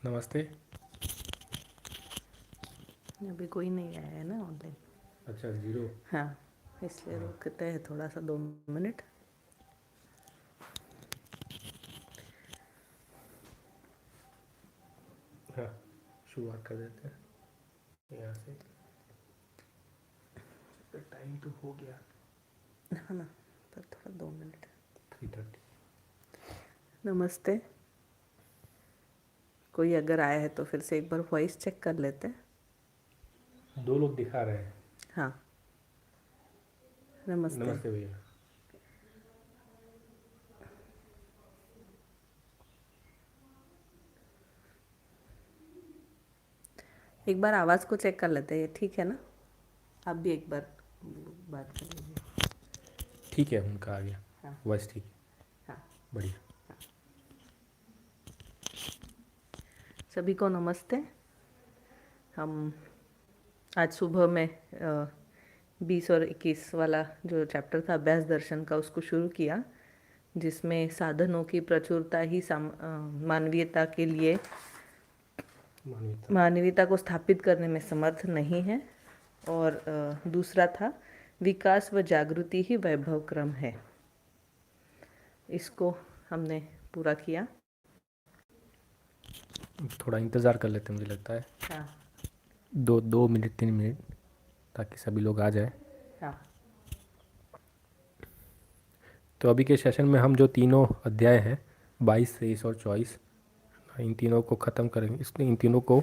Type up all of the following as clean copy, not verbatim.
नमस्ते। अभी कोई नहीं आया है ना ऑनलाइन। अच्छा, ज़ीरो। हाँ, इसलिए हाँ रुकते हैं थोड़ा सा 2 मिनट। हाँ, शुरुआत कर देते हैं यहाँ से। टाइम तो हो गया। हाँ ना, पर थोड़ा 2 मिनट। 3:30। नमस्ते। कोई अगर आया है तो फिर से एक बार वॉइस चेक कर लेते हैं। 2 लोग दिखा रहे हैं। हाँ, नमस्ते। नमस्ते भैया। एक बार आवाज़ को चेक कर लेते हैं, ठीक है ना? आप भी एक बार बात कर लीजिए। ठीक है, उनका आ गया। हाँ वॉइस ठीक है। हाँ। बढ़िया। सभी को नमस्ते। हम आज सुबह में 20 और 21 वाला जो चैप्टर था अभ्यास दर्शन का, उसको शुरू किया, जिसमें साधनों की प्रचुरता ही मानवीयता के लिए मानवीयता। मानवीयता को स्थापित करने में समर्थ नहीं है। और दूसरा था विकास व जागृति ही वैभव क्रम है। इसको हमने पूरा किया। थोड़ा इंतज़ार कर लेते हैं, मुझे लगता है हाँ 2 मिनट 3 मिनट, ताकि सभी लोग आ जाए। हाँ। तो अभी के सेशन में हम जो तीनों अध्याय हैं, 22, 23 और 24, इन तीनों को ख़त्म करेंगे, इन तीनों को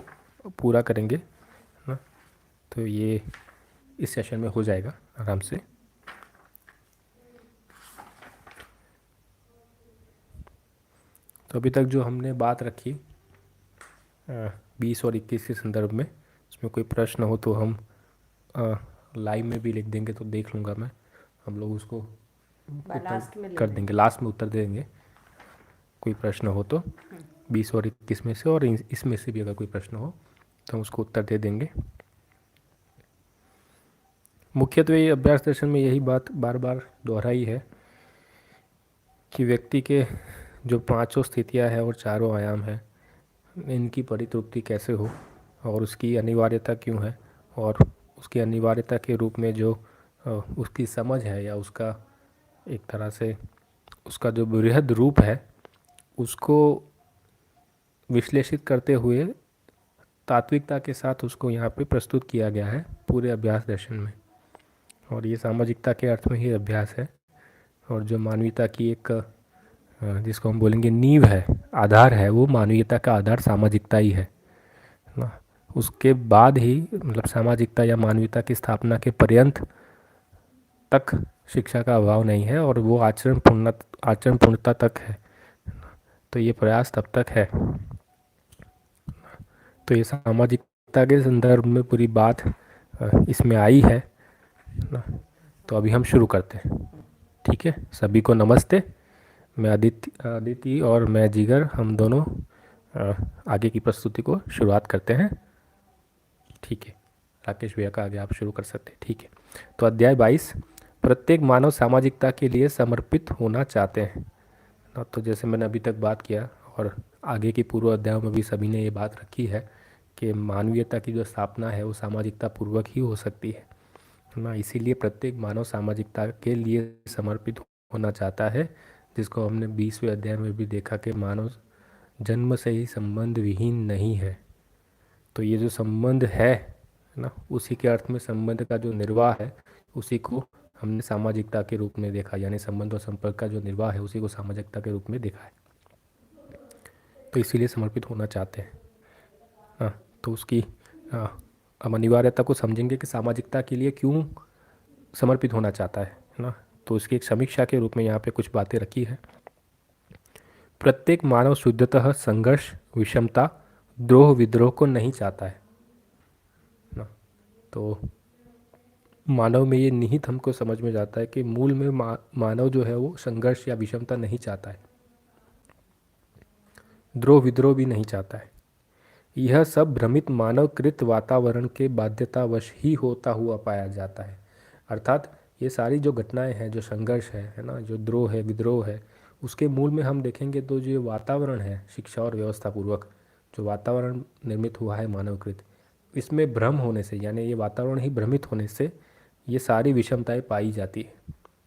पूरा करेंगे ना। तो ये इस सेशन में हो जाएगा आराम से। तो अभी तक जो हमने बात रखी 20 और 21 के संदर्भ में, उसमें कोई प्रश्न हो तो हम लाइव में भी लिख देंगे, तो देख लूँगा मैं। हम लोग उसको उत्तर लास्ट में ले कर देंगे, लेंगे। लास्ट में उत्तर दे देंगे कोई प्रश्न हो तो। 20 और 21 में से और इसमें से भी अगर कोई प्रश्न हो तो हम उसको उत्तर दे देंगे। मुख्यतः ये अभ्यास दर्शन में यही बात बार बार दोहराई है कि व्यक्ति के जो 5 स्थितियाँ हैं और 4 आयाम हैं, इनकी परितृप्ति कैसे हो और उसकी अनिवार्यता क्यों है, और उसकी अनिवार्यता के रूप में जो उसकी समझ है या उसका एक तरह से उसका जो बृहद रूप है, उसको विश्लेषित करते हुए तात्विकता के साथ उसको यहाँ पे प्रस्तुत किया गया है पूरे अभ्यास दर्शन में। और ये सामाजिकता के अर्थ में ही अभ्यास है, और जो मानवीयता की एक जिसको हम बोलेंगे नींव है, आधार है, वो मानवीयता का आधार सामाजिकता ही है ना। उसके बाद ही मतलब सामाजिकता या मानवीयता की स्थापना के पर्यंत तक शिक्षा का अभाव नहीं है, और वो आचरण पूर्णता तक है। तो ये प्रयास तब तक है। तो ये सामाजिकता के संदर्भ में पूरी बात इसमें आई है ना। तो अभी हम शुरू करते हैं। ठीक है, सभी को नमस्ते। मैं अदिति और मैं जिगर, हम दोनों आगे की प्रस्तुति को शुरुआत करते हैं। ठीक है, राकेश भैया का आगे आप शुरू कर सकते हैं। ठीक है, तो अध्याय 22, प्रत्येक मानव सामाजिकता के लिए समर्पित होना चाहते हैं ना। तो जैसे मैंने अभी तक बात किया और आगे की पूर्व अध्यायों में भी सभी ने ये बात रखी है कि मानवीयता की जो स्थापना है वो सामाजिकता पूर्वक ही हो सकती है ना। इसीलिए प्रत्येक मानव सामाजिकता के लिए समर्पित होना चाहता है, जिसको हमने 20वें अध्याय में भी देखा कि मानव जन्म से ही संबंध विहीन नहीं है। तो ये जो संबंध है ना, उसी के अर्थ में संबंध का जो निर्वाह है उसी को हमने सामाजिकता के रूप में देखा, यानी संबंध और संपर्क का जो निर्वाह है उसी को सामाजिकता के रूप में देखा है। तो इसीलिए समर्पित होना चाहते हैं। हाँ, तो उसकी हम अनिवार्यता को समझेंगे कि सामाजिकता के लिए क्यों समर्पित होना चाहता है ना। तो उसकी एक समीक्षा के रूप में यहाँ पे कुछ बातें रखी है। प्रत्येक मानव शुद्धतः संघर्ष, विषमता, द्रोह विद्रोह को नहीं चाहता है ना। तो मानव में ये निहित हमको समझ में जाता है कि मूल में मानव जो है वो संघर्ष या विषमता नहीं चाहता है, द्रोह विद्रोह भी नहीं चाहता है। यह सब भ्रमित मानवकृत वातावरण के बाध्यतावश ही होता हुआ पाया जाता है। अर्थात ये सारी जो घटनाएं हैं, जो संघर्ष है ना, जो द्रोह है, विद्रोह है, उसके मूल में हम देखेंगे तो जो वातावरण है शिक्षा और व्यवस्था पूर्वक जो वातावरण निर्मित हुआ है मानवकृत, इसमें भ्रम होने से, यानी ये वातावरण ही भ्रमित होने से ये सारी विषमताएं पाई जाती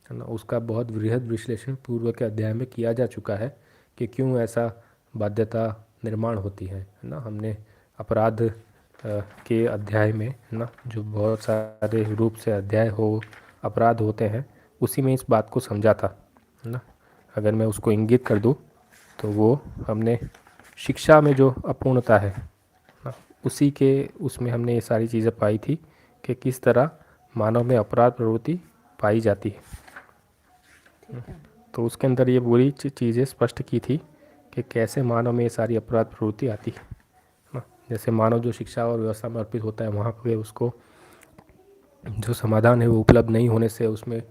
है ना। उसका बहुत वृहद विश्लेषण पूर्व के अध्याय में किया जा चुका है कि क्यों ऐसा बाध्यता निर्माण होती है ना। हमने अपराध के अध्याय में है ना, जो बहुत सारे रूप से अध्याय हो अपराध होते हैं, उसी में इस बात को समझा था है ना। अगर मैं उसको इंगित कर दूं तो वो हमने शिक्षा में जो अपूर्णता है ना, उसी के उसमें हमने ये सारी चीज़ें पाई थी कि किस तरह मानव में अपराध प्रवृत्ति पाई जाती है। तो उसके अंदर ये बुरी चीज़ें स्पष्ट की थी कि कैसे मानव में ये सारी अपराध प्रवृत्ति आती है ना। जैसे मानव जो शिक्षा और व्यवस्था में अर्पित होता है, वहाँ पे उसको जो समाधान है वो उपलब्ध नहीं होने से उसमें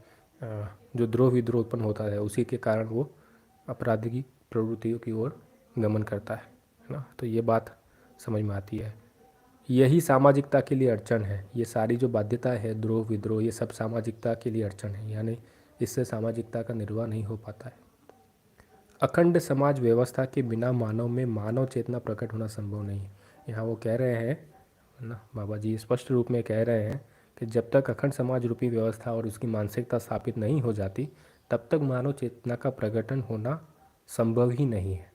जो द्रोह विद्रोह उत्पन्न होता है, उसी के कारण वो अपराधी की प्रवृत्तियों की ओर गमन करता है ना। तो ये बात समझ में आती है। यही सामाजिकता के लिए अड़चन है। ये सारी जो बाध्यता है, द्रोह विद्रोह, ये सब सामाजिकता के लिए अड़चन है, यानी इससे सामाजिकता का निर्वाह नहीं हो पाता है। अखंड समाज व्यवस्था के बिना मानव में मानव चेतना प्रकट होना संभव नहीं है। यहाँ वो कह रहे हैं ना, बाबा जी स्पष्ट रूप में कह रहे हैं कि जब तक अखंड समाज रूपी व्यवस्था और उसकी मानसिकता स्थापित नहीं हो जाती, तब तक मानव चेतना का प्रकटन होना संभव ही नहीं है।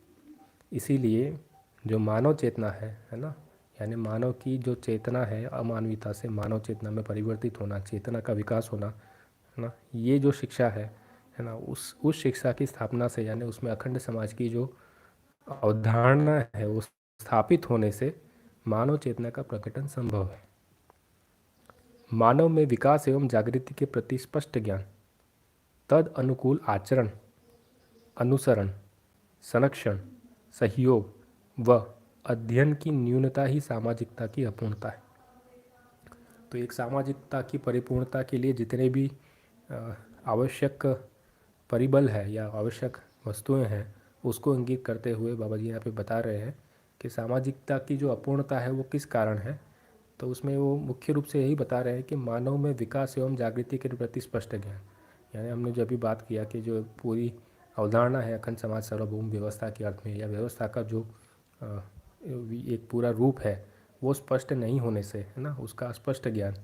इसीलिए जो मानव चेतना है ना, यानी मानव की जो चेतना है, अमानवीयता से मानव चेतना में परिवर्तित होना, चेतना का विकास होना है ना, ये जो शिक्षा है ना, उस शिक्षा की स्थापना से, यानी उसमें अखंड समाज की जो अवधारणा है वो स्थापित होने से मानव चेतना का प्रकटन संभव है। मानव में विकास एवं जागृति के प्रति स्पष्ट ज्ञान, तद अनुकूल आचरण, अनुसरण, संरक्षण, सहयोग व अध्ययन की न्यूनता ही सामाजिकता की अपूर्णता है। तो एक सामाजिकता की परिपूर्णता के लिए जितने भी आवश्यक परिबल है या आवश्यक वस्तुएं हैं, उसको इंगित करते हुए बाबा जी यहाँ पे बता रहे हैं कि सामाजिकता की जो अपूर्णता है वो किस कारण है। तो उसमें वो मुख्य रूप से यही बता रहे हैं कि मानव में विकास एवं जागृति के प्रति स्पष्ट ज्ञान, यानी हमने जो अभी बात किया कि जो पूरी अवधारणा है अखंड समाज सार्वभौम व्यवस्था के अर्थ में, या व्यवस्था का जो एक पूरा रूप है वो स्पष्ट नहीं होने से है ना, उसका स्पष्ट ज्ञान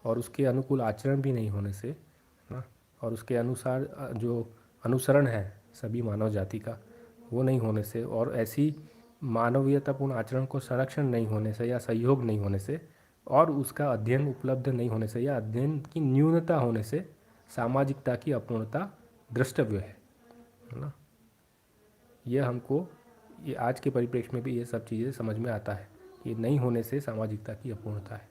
और उसके अनुकूल आचरण भी नहीं होने से है ना, और उसके अनुसार जो अनुसरण है सभी मानव जाति का वो नहीं होने से, और ऐसी मानवीयतापूर्ण आचरण को संरक्षण नहीं होने से या सहयोग नहीं होने से, और उसका अध्ययन उपलब्ध नहीं होने से या अध्ययन की न्यूनता होने से सामाजिकता की अपूर्णता द्रष्टव्य है ना। यह हमको ये आज के परिप्रेक्ष्य में भी ये सब चीज़ें समझ में आता है कि नहीं होने से सामाजिकता की अपूर्णता है।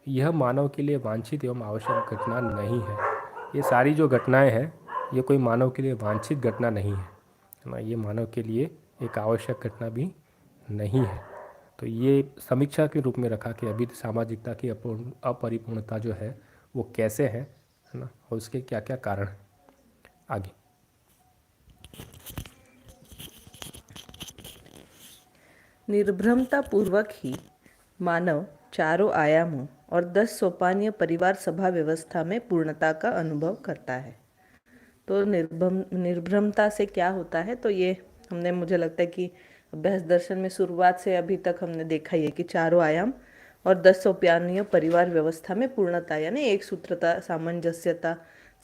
यह मानव के लिए वांछित एवं आवश्यक घटना नहीं है। ये सारी जो घटनाएं हैं ये कोई मानव के लिए वांछित घटना नहीं है ना, ये मानव के लिए एक आवश्यक घटना भी नहीं है। तो ये समीक्षा के रूप में रखा कि अभी सामाजिकता की अपरिपूर्णता जो है वो कैसे है ना, और उसके क्या क्या कारण हैं। आगे निर्भ्रमता पूर्वक ही मानव चारों आयामों और 10 सोपानीय परिवार सभा व्यवस्था में पूर्णता का अनुभव करता है। तो निर्भ्रमता से क्या होता है, तो ये हमने, मुझे लगता है कि अभ्यास दर्शन में शुरुआत से अभी तक हमने देखा ही है कि चारों आयाम और 10 सोपानीय परिवार व्यवस्था में पूर्णता, यानी एक सूत्रता, सामंजस्यता,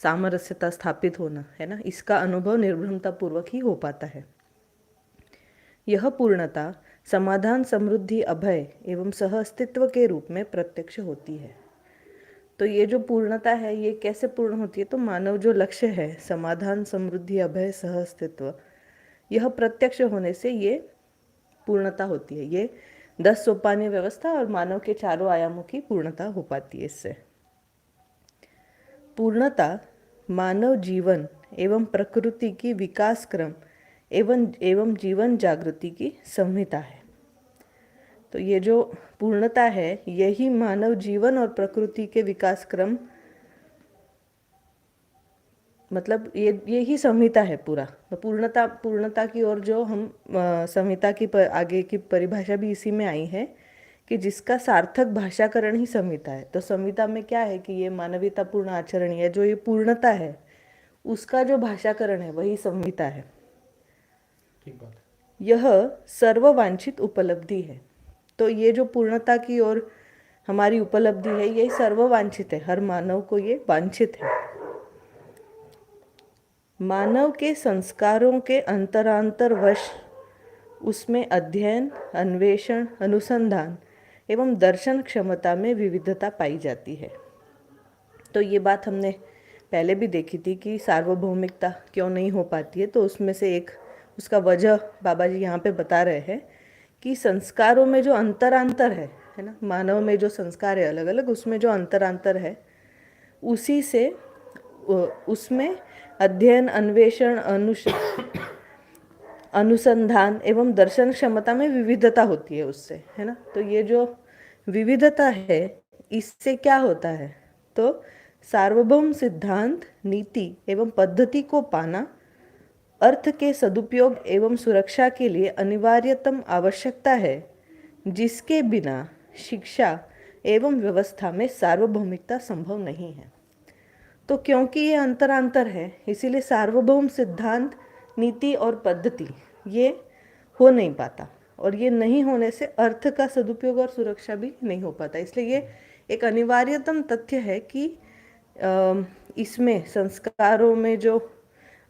सामरस्यता स्थापित होना है ना, इसका अनुभव निर्भ्रमता पूर्वक ही हो पाता है। यह पूर्णता समाधान, समृद्धि, अभय एवं सह अस्तित्व के रूप में प्रत्यक्ष होती है। तो ये जो पूर्णता है ये कैसे पूर्ण होती है, तो मानव जो लक्ष्य है समाधान, समृद्धि, अभय, सह अस्तित्व, यह प्रत्यक्ष होने से ये पूर्णता होती है। ये 10 सोपानीय व्यवस्था और मानव के चारों आयामों की पूर्णता हो पाती है इससे। पूर्णता मानव जीवन एवं प्रकृति की विकास क्रम एवं जीवन जागृति की संहिता है। तो ये जो पूर्णता है यही मानव जीवन और प्रकृति के विकास क्रम, मतलब यही संहिता है पूरा। तो पूर्णता की ओर जो हम संहिता की आगे की परिभाषा भी इसी में आई है कि जिसका सार्थक भाषाकरण ही संहिता है। तो संहिता में क्या है कि ये मानवीयतापूर्ण आचरण है, जो ये पूर्णता है उसका जो भाषाकरण है वही संहिता है। ठीक बात है। यह सर्ववांछित उपलब्धि है। तो ये जो पूर्णता की ओर हमारी उपलब्धि है, ये सर्ववांछित है, हर मानव को ये वांछित है। मानव के संस्कारों के अंतरांतर वश उसमें अध्ययन, अन्वेषण, अनुसंधान एवं दर्शन क्षमता में विविधता पाई जाती है। तो ये बात हमने पहले भी देखी थी कि सार्वभौमिकता क्यों नहीं हो पाती है। तो उसमें से एक उसका वजह बाबा जी यहाँ पे बता रहे हैं कि संस्कारों में जो अंतरांतर है ना, मानव में जो संस्कार है अलग अलग, उसमें जो अंतरांतर है उसी से उसमें अध्ययन, अन्वेषण, अनुसंधान एवं दर्शन क्षमता में विविधता होती है उससे, है ना। तो ये जो विविधता है इससे क्या होता है, तो सार्वभौम सिद्धांत, नीति एवं पद्धति को पाना अर्थ के सदुपयोग एवं सुरक्षा के लिए अनिवार्यतम आवश्यकता है, जिसके बिना शिक्षा एवं व्यवस्था में सार्वभौमिकता संभव नहीं है। तो क्योंकि ये अंतरांतर है, इसीलिए सार्वभौम सिद्धांत, नीति और पद्धति ये हो नहीं पाता, और ये नहीं होने से अर्थ का सदुपयोग और सुरक्षा भी नहीं हो पाता। इसलिए ये एक अनिवार्यतम तथ्य है कि इसमें संस्कारों में जो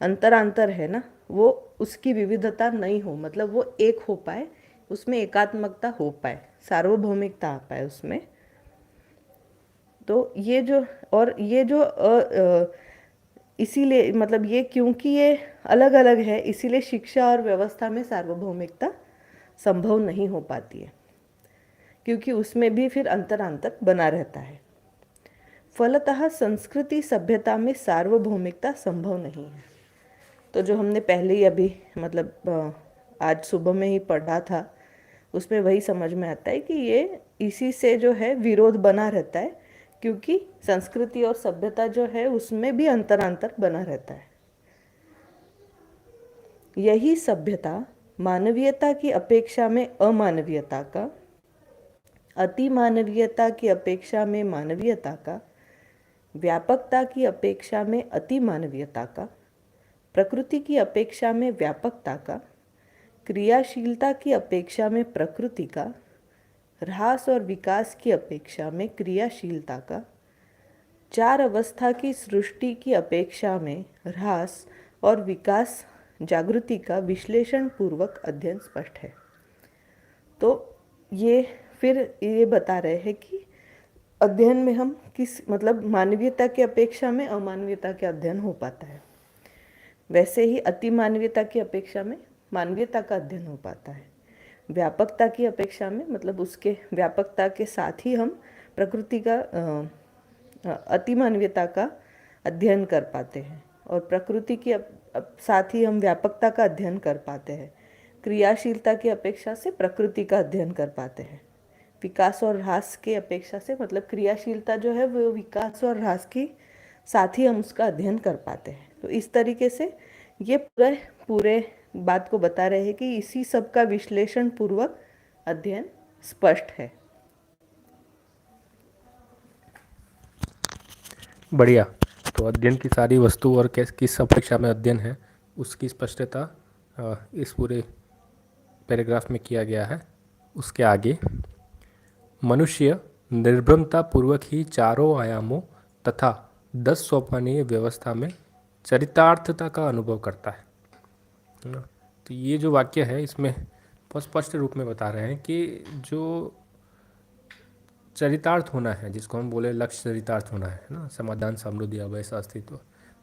अंतरांतर है ना, वो उसकी विविधता नहीं हो, मतलब वो एक हो पाए, उसमें एकात्मकता हो पाए, सार्वभौमिकता आ पाए उसमें। तो ये जो और ये जो इसीलिए मतलब ये क्योंकि ये अलग अलग है, इसीलिए शिक्षा और व्यवस्था में सार्वभौमिकता संभव नहीं हो पाती है, क्योंकि उसमें भी फिर अंतरांतर बना रहता है। फलतः संस्कृति सभ्यता में सार्वभौमिकता संभव नहीं है। तो जो हमने पहले ही अभी मतलब आज सुबह में ही पढ़ा था, उसमें वही समझ में आता है कि ये इसी से जो है विरोध बना रहता है, क्योंकि संस्कृति और सभ्यता जो है उसमें भी अंतरांतर बना रहता है। यही सभ्यता मानवीयता की अपेक्षा में अमानवीयता का, अति मानवीयता की अपेक्षा में मानवीयता का, व्यापकता की अपेक्षा में अति मानवीयता का, प्रकृति की अपेक्षा में व्यापकता का, क्रियाशीलता की अपेक्षा में प्रकृति का, ह्रास और विकास की अपेक्षा में क्रियाशीलता का, चार अवस्था की सृष्टि की अपेक्षा में ह्रास और विकास जागृति का विश्लेषण पूर्वक अध्ययन स्पष्ट है। तो ये फिर ये बता रहे हैं कि अध्ययन में हम किस मतलब मानवीयता की अपेक्षा में अमानवीयता का अध्ययन हो पाता है, वैसे ही अति मानवीयता की अपेक्षा में मानवीयता का अध्ययन हो पाता है। व्यापकता की अपेक्षा में मतलब उसके व्यापकता के साथ ही हम प्रकृति का अति मानवीयता का अध्ययन कर पाते हैं, और प्रकृति के साथ ही हम व्यापकता का अध्ययन कर पाते हैं। क्रियाशीलता की अपेक्षा से प्रकृति का अध्ययन कर पाते हैं। विकास और ह्रास की अपेक्षा से मतलब क्रियाशीलता जो है वो विकास और ह्रास की साथ ही हम उसका अध्ययन कर पाते हैं। तो इस तरीके से ये पूरे बात को बता रहे हैं कि इसी सब का विश्लेषण पूर्वक अध्ययन स्पष्ट है। बढ़िया। तो अध्ययन की सारी वस्तु और किस अपेक्षा में अध्ययन है उसकी स्पष्टता इस पूरे पैराग्राफ में किया गया है। उसके आगे, मनुष्य निर्भ्रमता पूर्वक ही चारों आयामों तथा 10 सोपानीय व्यवस्था में चरितार्थता का अनुभव करता है ना। तो ये जो वाक्य है इसमें बहुत स्पष्ट रूप में बता रहे हैं कि जो चरितार्थ होना है, जिसको हम बोले लक्ष्य चरितार्थ होना है ना, समाधान, समृद्धि, अवैध अस्तित्व,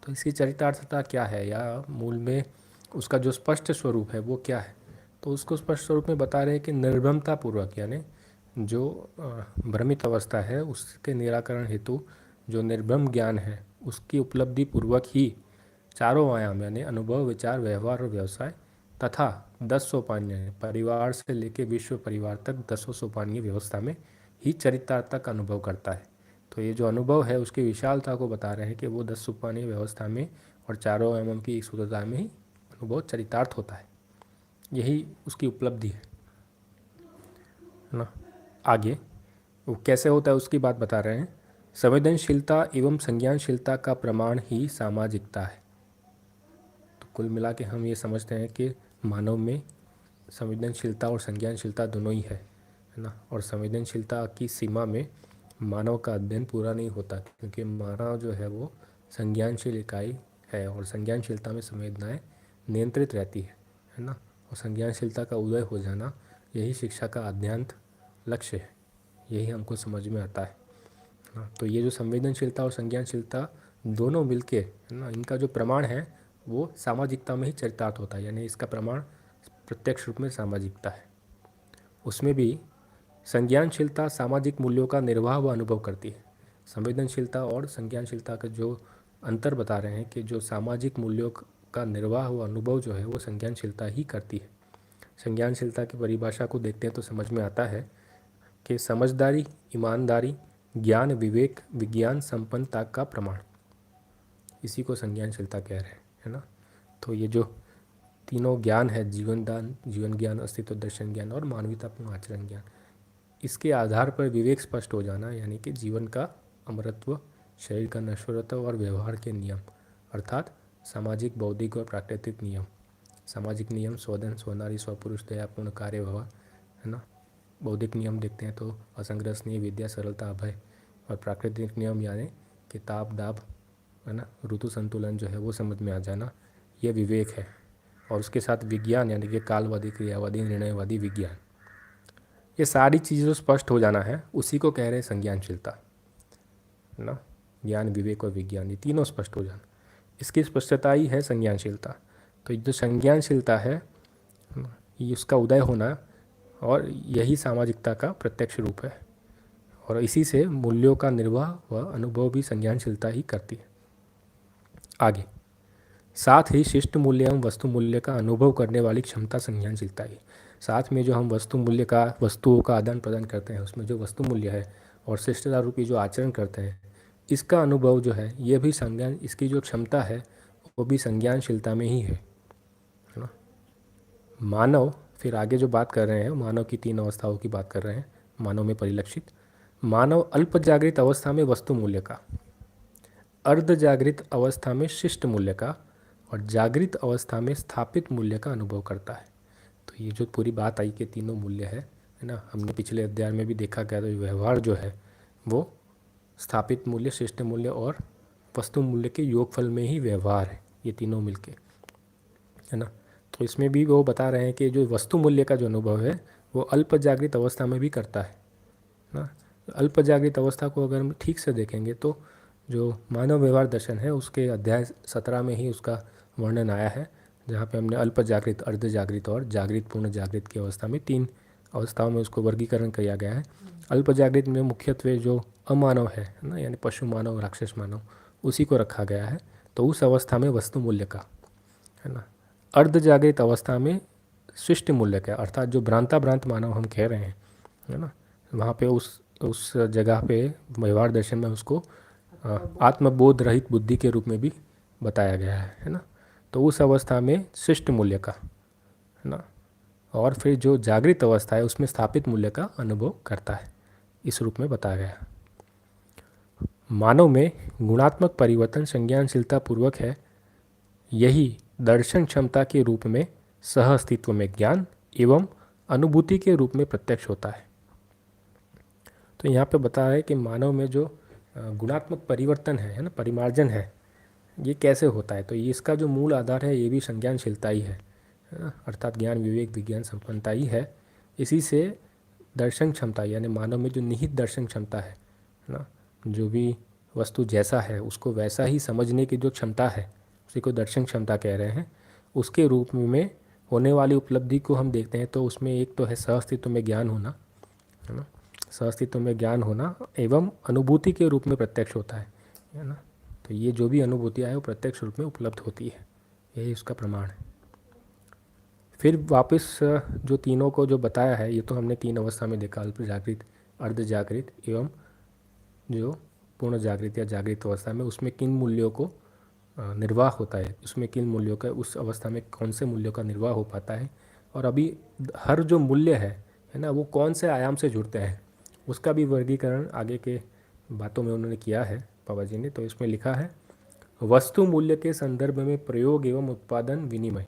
तो इसकी चरितार्थता क्या है या मूल में उसका जो स्पष्ट स्वरूप है वो क्या है। तो उसको स्पष्ट स्वरूप में बता रहे हैं कि निर्भ्रमता पूर्वक, यानी जो भ्रमित अवस्था है उसके निराकरण हेतु जो निर्भ्रम ज्ञान है उसकी उपलब्धि पूर्वक ही चारों आयाम यानी अनुभव, विचार, व्यवहार और व्यवसाय तथा 10 सोपानीय परिवार से लेकर विश्व परिवार तक 10 सोपानीय व्यवस्था में ही चरितार्थता का अनुभव करता है। तो ये जो अनुभव है उसकी विशालता को बता रहे हैं कि वो 10 सोपानीय व्यवस्था में और चारों आयामों की एक सूत्रता में ही अनुभव चरितार्थ होता है, यही उसकी उपलब्धि है ना। आगे वो कैसे होता है उसकी बात बता रहे हैं। संवेदनशीलता एवं संज्ञानशीलता का प्रमाण ही सामाजिकता है। तो कुल मिला के हम ये समझते हैं कि मानव में संवेदनशीलता और संज्ञानशीलता दोनों ही है ना। और संवेदनशीलता की सीमा में मानव का अध्ययन पूरा नहीं होता, क्योंकि मानव जो है वो संज्ञानशील इकाई है और संज्ञानशीलता में संवेदनाएं नियंत्रित रहती है ना। और संज्ञानशीलता का उदय हो जाना यही शिक्षा का आद्यांत लक्ष्य है, यही हमको समझ में आता है ना। तो ये जो संवेदनशीलता और संज्ञानशीलता दोनों मिलके है ना, इनका जो प्रमाण है वो सामाजिकता में ही चरितार्थ होता है, यानी इसका प्रमाण प्रत्यक्ष रूप में सामाजिकता है। उसमें भी संज्ञानशीलता सामाजिक मूल्यों का निर्वाह व अनुभव करती है। संवेदनशीलता और संज्ञानशीलता का जो अंतर बता रहे हैं कि जो सामाजिक मूल्यों का निर्वाह व अनुभव जो है वो संज्ञानशीलता ही करती है। संज्ञानशीलता की परिभाषा को देखते हैं तो समझ में आता है कि समझदारी, ईमानदारी, ज्ञान, विवेक, विज्ञान, संपन्नता का प्रमाण, इसी को संज्ञानशीलता कह रहे हैं, है ना। तो ये जो तीनों ज्ञान है, जीवन दान, जीवन ज्ञान, अस्तित्व दर्शन ज्ञान और मानवीयतापूर्ण आचरण ज्ञान, इसके आधार पर विवेक स्पष्ट हो जाना, यानी कि जीवन का अमरत्व, शरीर का नश्वरता और व्यवहार के नियम, अर्थात सामाजिक, बौद्धिक और प्राकृतिक नियम। सामाजिक नियम स्वधन, स्वनारी, स्वपुरुष, दयापूर्ण कार्य व्यवहार, है ना। बौद्धिक नियम देखते हैं तो असंग्रह, स्नेह, विद्या, सरलता, अभय। और प्राकृतिक नियम यानी कि ताप, दाब, है ना, ऋतु संतुलन जो है वो समझ में आ जाना, ये विवेक है। और उसके साथ विज्ञान यानी कि कालवादी, क्रियावादी, निर्णयवादी विज्ञान, ये सारी चीज़ें जो स्पष्ट हो जाना है उसी को कह रहे हैं संज्ञानशीलता, है ना। ज्ञान, विवेक और विज्ञान, ये तीनों स्पष्ट हो जाना, इसकी स्पष्टता ही है संज्ञानशीलता। तो जो संज्ञानशीलता है ये उसका उदय होना, और यही सामाजिकता का प्रत्यक्ष रूप है। और इसी से मूल्यों का निर्वाह व अनुभव भी संज्ञानशीलता ही करती है। आगे, साथ ही शिष्ट मूल्य एवं वस्तु मूल्य का अनुभव करने वाली क्षमता संज्ञानशीलता ही। साथ में जो हम वस्तु मूल्य का, वस्तुओं का आदान प्रदान करते हैं, उसमें जो वस्तु मूल्य है और शिष्टता रूपी जो आचरण करते हैं, इसका अनुभव जो है ये भी संज्ञान, इसकी जो क्षमता है वो भी संज्ञानशीलता में ही है ना। मानव, फिर आगे जो बात कर रहे हैं मानव की 3 अवस्थाओं की बात कर रहे हैं, मानव में परिलक्षित। मानव अल्प जागृत अवस्था में वस्तु मूल्य का, अर्ध जागृत अवस्था में शिष्ट मूल्य का और जागृत अवस्था में स्थापित मूल्य का अनुभव करता है। तो ये जो पूरी बात आई कि तीनों मूल्य है ना, हमने पिछले अध्याय में भी देखा गया, तो व्यवहार जो है वो स्थापित मूल्य, शिष्ट मूल्य और वस्तु मूल्य के योगफल में ही व्यवहार है, ये तीनों मिलके, है ना। तो इसमें भी वो बता रहे हैं कि जो वस्तु मूल्य का जो अनुभव है वो अल्प जागृत अवस्था में भी करता है ना। अल्प जागृत अवस्था को अगर हम ठीक से देखेंगे तो जो मानव व्यवहार दर्शन है उसके अध्याय 17 में ही उसका वर्णन आया है, जहाँ पे हमने अल्प जागृत, अर्ध जागृत और जागृत, पूर्ण जागृत की अवस्था में 3 अवस्थाओं में उसको वर्गीकरण किया गया है। अल्प जागृत में मुख्यत्वे जो अमानव है ना, यानी पशु मानव, राक्षस मानव, उसी को रखा गया है। तो उस अवस्था में वस्तु मूल्य का, है ना। अर्ध जागृत अवस्था में शिष्ट मूल्य का, अर्थात जो भ्रांत मानव हम कह रहे हैं, है ना, वहाँ पे उस जगह पे व्यवहार दर्शन में उसको आत्मबोध रहित बुद्धि के रूप में भी बताया गया है ना। तो उस अवस्था में शिष्ट मूल्य का, है ना, और फिर जो जागृत अवस्था है उसमें स्थापित मूल्य का अनुभव करता है, इस रूप में बताया गया। मानव में गुणात्मक परिवर्तन संज्ञानशीलता पूर्वक है, यही दर्शन क्षमता के रूप में सह अस्तित्व में ज्ञान एवं अनुभूति के रूप में प्रत्यक्ष होता है। तो यहाँ पे बता रहा है कि मानव में जो गुणात्मक परिवर्तन है ना, परिमार्जन है, ये कैसे होता है। तो ये इसका जो मूल आधार है ये भी संज्ञानशीलता ही है ना, अर्थात ज्ञान, विवेक, विज्ञान, संपन्नता ही है। इसी से दर्शन क्षमता, यानी मानव में जो निहित दर्शन क्षमता है ना, जो भी वस्तु जैसा है उसको वैसा ही समझने की जो क्षमता है, उसी को दर्शन क्षमता कह रहे हैं। उसके रूप में होने वाली उपलब्धि को हम देखते हैं तो उसमें एक तो है सहअस्तित्व में ज्ञान होना, है ना, सहअस्तित्व में ज्ञान होना एवं अनुभूति के रूप में प्रत्यक्ष होता है ना। तो ये जो भी अनुभूतियाँ है वो प्रत्यक्ष रूप में उपलब्ध होती है, यही उसका प्रमाण है। फिर वापस जो तीनों को जो बताया है, ये तो हमने 3 अवस्था में देखा, अल्प जागृत, अर्ध जागृत एवं जो पूर्ण जागृत या जागृत अवस्था में, उसमें किन मूल्यों को निर्वाह होता है, उसमें किन मूल्यों का, उस अवस्था में कौन से मूल्यों का निर्वाह हो पाता है। और अभी हर जो मूल्य है ना, वो कौन से आयाम से जुड़ते हैं, उसका भी वर्गीकरण आगे के बातों में उन्होंने किया है बाबा जी ने। तो इसमें लिखा है, वस्तु मूल्य के संदर्भ में प्रयोग एवं उत्पादन विनिमय,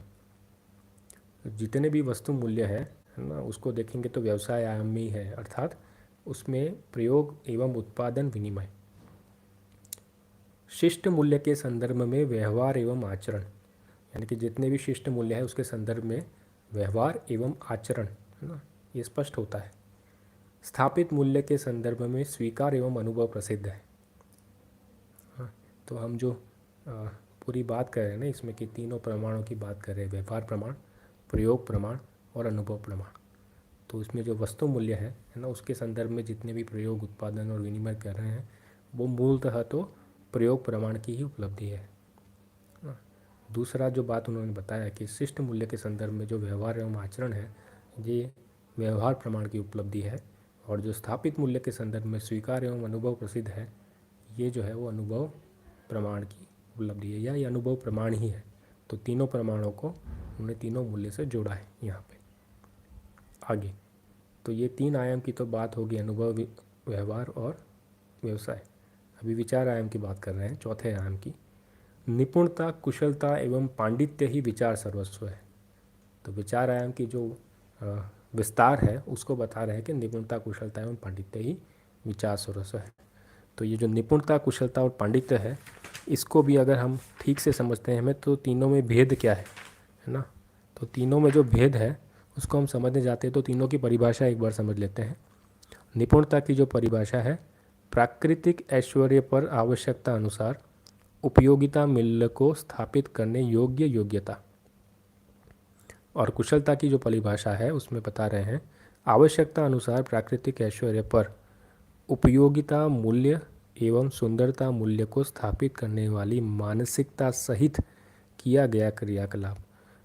जितने भी वस्तु मूल्य है ना, उसको देखेंगे तो व्यवसाय आयाम में ही है, अर्थात उसमें प्रयोग एवं उत्पादन विनिमय। शिष्ट मूल्य के संदर्भ में व्यवहार एवं आचरण, यानी कि जितने भी शिष्ट मूल्य है उसके संदर्भ में व्यवहार एवं आचरण, है ना, ये स्पष्ट होता है। स्थापित मूल्य के संदर्भ में स्वीकार एवं अनुभव प्रसिद्ध है। हाँ, तो हम जो पूरी बात कर रहे हैं ना इसमें कि तीनों प्रमाणों की बात कर रहे हैं, व्यवहार प्रमाण, प्रयोग प्रमाण और अनुभव प्रमाण। तो इसमें जो वस्तु मूल्य है ना, उसके संदर्भ में जितने भी प्रयोग, उत्पादन और विनिमय कर रहे हैं वो मूलतः तो प्रयोग प्रमाण की ही उपलब्धि है ना। दूसरा जो बात उन्होंने बताया कि शिष्ट मूल्य के संदर्भ में जो व्यवहार एवं आचरण है ये व्यवहार प्रमाण की उपलब्धि है, और जो स्थापित मूल्य के संदर्भ में स्वीकार एवं अनुभव प्रसिद्ध है ये जो है वो अनुभव प्रमाण की उपलब्धि है, या ये अनुभव प्रमाण ही है। तो तीनों प्रमाणों को उन्होंने तीनों मूल्य से जोड़ा है यहाँ पे। आगे तो ये तीन आयाम की तो बात होगी, अनुभव, व्यवहार और व्यवसाय। अभी विचार आयाम की बात कर रहे हैं, चौथे आयाम की। निपुणता, कुशलता एवं पांडित्य ही विचार सर्वस्व है। तो विचार आयाम की जो विस्तार है उसको बता रहे हैं कि निपुणता, कुशलता एवं पांडित्य ही विचार सर्वस्व है। तो ये जो निपुणता, कुशलता और पांडित्य है इसको भी अगर हम ठीक से समझते हैं हमें तो तीनों में भेद क्या है ना। तो तीनों में जो भेद है उसको हम समझने जाते हैं तो तीनों की परिभाषा एक बार समझ लेते हैं। निपुणता की जो परिभाषा है, प्राकृतिक ऐश्वर्य पर आवश्यकता अनुसार उपयोगिता मूल्य को स्थापित करने योग्य योग्यता। और कुशलता की जो परिभाषा है उसमें बता रहे हैं, आवश्यकता अनुसार प्राकृतिक ऐश्वर्य पर उपयोगिता मूल्य एवं सुंदरता मूल्य को स्थापित करने वाली मानसिकता सहित किया गया क्रियाकलाप।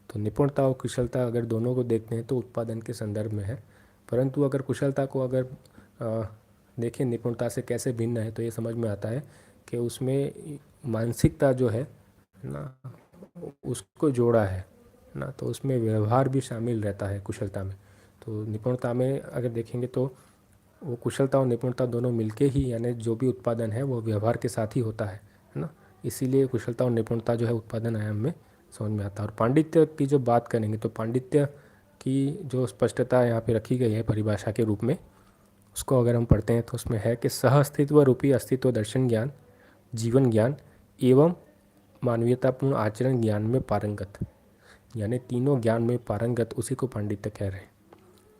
तो निपुणता और कुशलता अगर दोनों को देखते हैं तो उत्पादन के संदर्भ में है, परंतु अगर कुशलता को अगर देखें निपुणता से कैसे भिन्न है तो ये समझ में आता है कि उसमें मानसिकता जो है ना उसको जोड़ा है ना, तो उसमें व्यवहार भी शामिल रहता है कुशलता में। तो निपुणता में अगर देखेंगे तो वो कुशलता और निपुणता दोनों मिलके ही, यानी जो भी उत्पादन है वो व्यवहार के साथ ही होता है ना। इसीलिए कुशलता और निपुणता जो है उत्पादन आयाम में समझ में आता है। और पांडित्य की जो बात करेंगे तो पांडित्य की जो स्पष्टता यहाँ पे रखी गई है परिभाषा के रूप में, उसको अगर हम पढ़ते हैं तो उसमें है कि सह अस्तित्व रूपी अस्तित्व दर्शन ज्ञान, जीवन ज्ञान एवं मानवीयतापूर्ण आचरण ज्ञान में पारंगत, यानी तीनों ज्ञान में पारंगत, उसी को पांडित्य कह रहे हैं।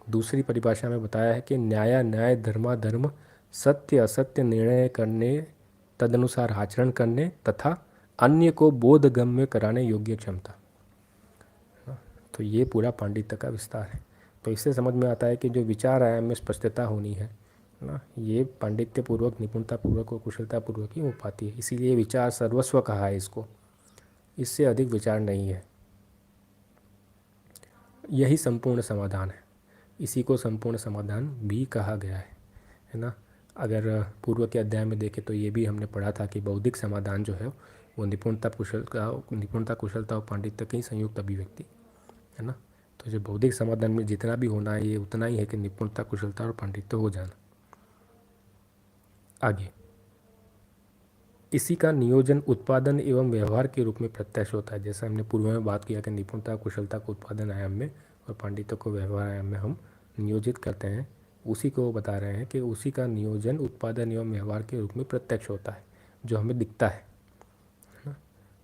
दूसरी परिभाषा में बताया है कि न्याय न्याय, धर्माधर्म, सत्य असत्य निर्णय करने, तदनुसार आचरण करने तथा अन्य को बोधगम्य कराने योग्य क्षमता। तो ये पूरा पांडित्य का विस्तार है। तो इससे समझ में आता है कि जो विचार आयाम में स्पष्टता होनी है ना, ये पांडित्य पूर्वक, निपुणता पूर्वक और कुशलता पूर्वक ही हो पाती है। इसीलिए विचार सर्वस्व कहा है इसको, इससे अधिक विचार नहीं है। यही संपूर्ण समाधान है, इसी को संपूर्ण समाधान भी कहा गया है ना। अगर पूर्व के अध्याय में देखें तो ये भी हमने पढ़ा था कि बौद्धिक समाधान जो है वो निपुणता कुशलता और पांडित्य की संयुक्त अभिव्यक्ति है ना। तो जो बौद्धिक समाधान में जितना भी होना है ये उतना ही है कि निपुणता, कुशलता और पांडित्य हो जाना। आगे इसी का नियोजन उत्पादन एवं व्यवहार के रूप में प्रत्यक्ष होता है। जैसा हमने पूर्व में बात किया कि निपुणता, कुशलता को उत्पादन आयाम में और पांडित्य को व्यवहार आयाम में हम नियोजित करते हैं, उसी को वो बता रहे हैं कि उसी का नियोजन उत्पादन एवं व्यवहार के रूप में प्रत्यक्ष होता है, जो हमें दिखता है।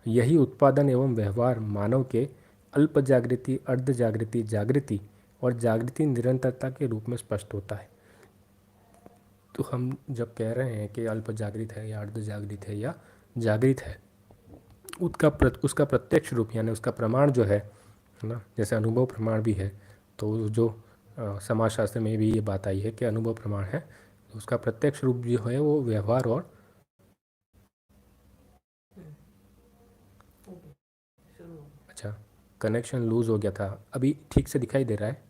यही उत्पादन एवं व्यवहार मानव के अल्प जागृति, अर्ध जागृति, जागृति और जागृति निरंतरता के रूप में स्पष्ट होता है। तो हम जब कह रहे हैं कि अल्प जागृत है या अर्ध जागृत है या जागृत है, उसका प्रत्यक्ष रूप यानी उसका प्रमाण जो है ना, जैसे अनुभव प्रमाण भी है, तो जो समाजशास्त्र में भी ये बात आई है कि अनुभव प्रमाण है, तो उसका प्रत्यक्ष रूप जो है वो व्यवहार और अच्छा, कनेक्शन लूज हो गया था, अभी ठीक से दिखाई दे रहा है?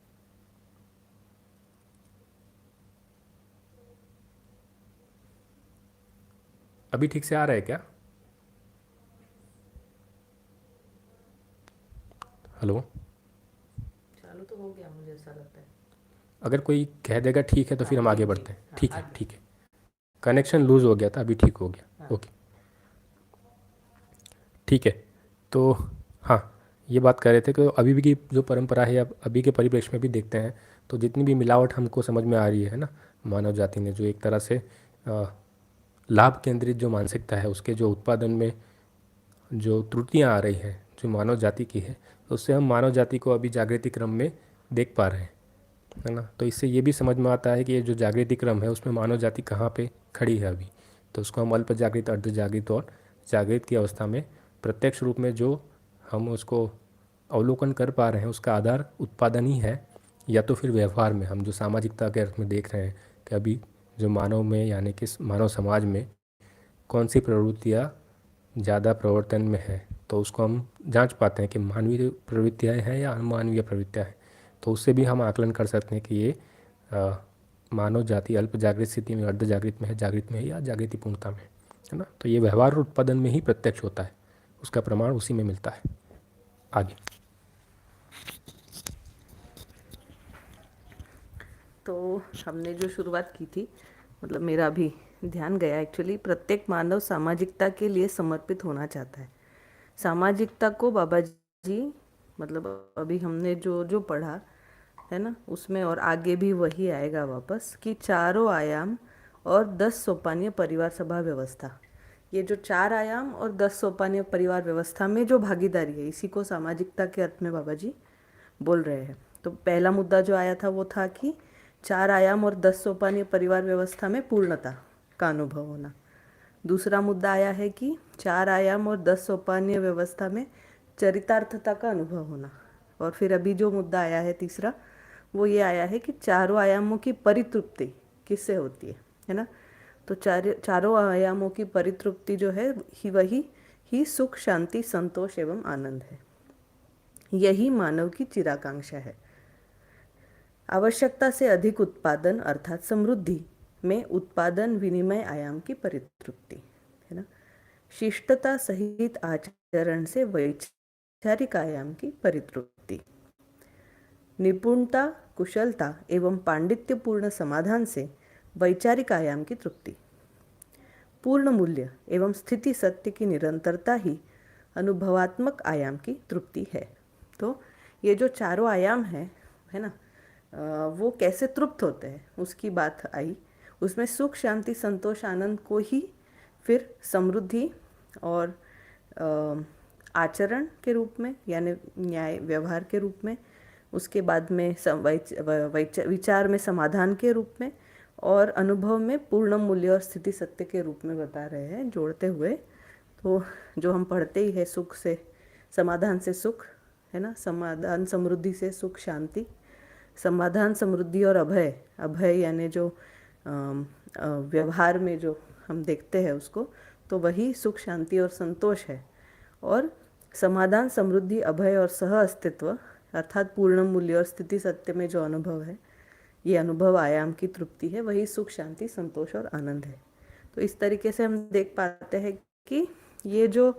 अभी ठीक से आ रहा है क्या? हेलो, चालू तो हो गया मुझे ऐसा लगता है। अगर कोई कह देगा ठीक है तो फिर हम आगे बढ़ते हैं। हाँ, ठीक है, आगे। ठीक है। कनेक्शन लूज हो गया था, अभी ठीक हो गया। हाँ। ओके, ठीक है। तो हाँ, ये बात कर रहे थे कि अभी भी की जो परंपरा है, अब अभी के परिप्रेक्ष्य में भी देखते हैं तो जितनी भी मिलावट हमको समझ में आ रही है ना, मानव जाति ने जो एक तरह से अ, लाभ केंद्रित जो मानसिकता है, उसके जो उत्पादन में जो त्रुटियां आ रही हैं जो मानव जाति की है, उससे हम मानव जाति को अभी जागृति क्रम में देख पा रहे हैं, है ना। तो इससे ये भी समझ में आता है कि ये जो जागृति क्रम है उसमें मानव जाति कहाँ पे खड़ी है अभी। तो उसको हम अल्प जागृत, अर्ध जागृत और जागृत की अवस्था में प्रत्यक्ष रूप में जो हम उसको अवलोकन कर पा रहे हैं, उसका आधार उत्पादन ही है, या तो फिर व्यवहार में हम जो सामाजिकता के अर्थ में देख रहे हैं कि अभी जो मानव में यानी कि मानव समाज में कौन सी प्रवृत्तियाँ ज़्यादा प्रवर्तन में है, तो उसको हम जांच पाते हैं कि मानवीय प्रवृत्तियाँ हैं या अमानवीय प्रवृत्तियाँ हैं। तो उससे भी हम आकलन कर सकते हैं कि ये अ, मानव जाति अल्प जागृत स्थिति में, अर्ध जागृत में है, जागृत में है या जागृति पूर्णता में, है ना। तो ये व्यवहार और उत्पादन में ही प्रत्यक्ष होता है, उसका प्रमाण उसी में मिलता है। आगे। तो हमने जो शुरुआत की थी, मतलब मेरा भी ध्यान गया एक्चुअली, प्रत्येक मानव सामाजिकता के लिए समर्पित होना चाहता है। सामाजिकता को बाबा जी, मतलब अभी हमने जो जो पढ़ा है ना, उसमें और आगे भी वही आएगा वापस, कि चारों आयाम और 10 सोपानीय परिवार सभा व्यवस्था। ये जो 4 आयाम और 10 सोपानीय परिवार व्यवस्था में जो भागीदारी है, इसी को सामाजिकता के अर्थ में बाबा जी बोल रहे हैं। तो पहला मुद्दा जो आया था वो था कि 4 आयाम और 10 सोपानीय परिवार व्यवस्था में पूर्णता का अनुभव होना। दूसरा मुद्दा आया है कि 4 आयाम और 10 सोपानीय व्यवस्था में चरितार्थता का अनुभव होना। और फिर अभी जो मुद्दा आया है तीसरा, वो ये आया है कि चारों आयामों की परितृप्ति किससे होती है ना। तो चारों आयामों की परितृप्ति जो है वही ही सुख, शांति, संतोष एवं आनंद है। यही मानव की चिराकांक्षा है। आवश्यकता से अधिक उत्पादन अर्थात समृद्धि में उत्पादन विनिमय आयाम की परितृप्ति, है ना। शिष्टता सहित आचरण से वैचारिक आयाम की परितृप्ति। निपुणता, कुशलता एवं पांडित्यपूर्ण समाधान से वैचारिक आयाम की तृप्ति। पूर्ण मूल्य एवं स्थिति सत्य की निरंतरता ही अनुभवात्मक आयाम की तृप्ति है। तो ये जो चारों आयाम है ना, वो कैसे तृप्त होते हैं उसकी बात आई। उसमें सुख, शांति, संतोष, आनंद को ही फिर समृद्धि और आचरण के रूप में, यानी न्याय व्यवहार के रूप में, उसके बाद में विचार में समाधान के रूप में, और अनुभव में पूर्ण मूल्य और स्थिति सत्य के रूप में बता रहे हैं, जोड़ते हुए। तो जो हम पढ़ते ही है, सुख से समाधान से सुख, है ना, समाधान समृद्धि से सुख शांति, समाधान समृद्धि और अभय, अभय यानी जो व्यवहार में जो हम देखते हैं उसको, तो वही सुख शांति और संतोष है। और समाधान समृद्धि अभय और सह अस्तित्व अर्थात पूर्ण मूल्य और स्थिति सत्य में जो अनुभव है, ये अनुभव आयाम की तृप्ति है, वही सुख शांति संतोष और आनंद है। तो इस तरीके से हम देख पाते हैं कि ये जो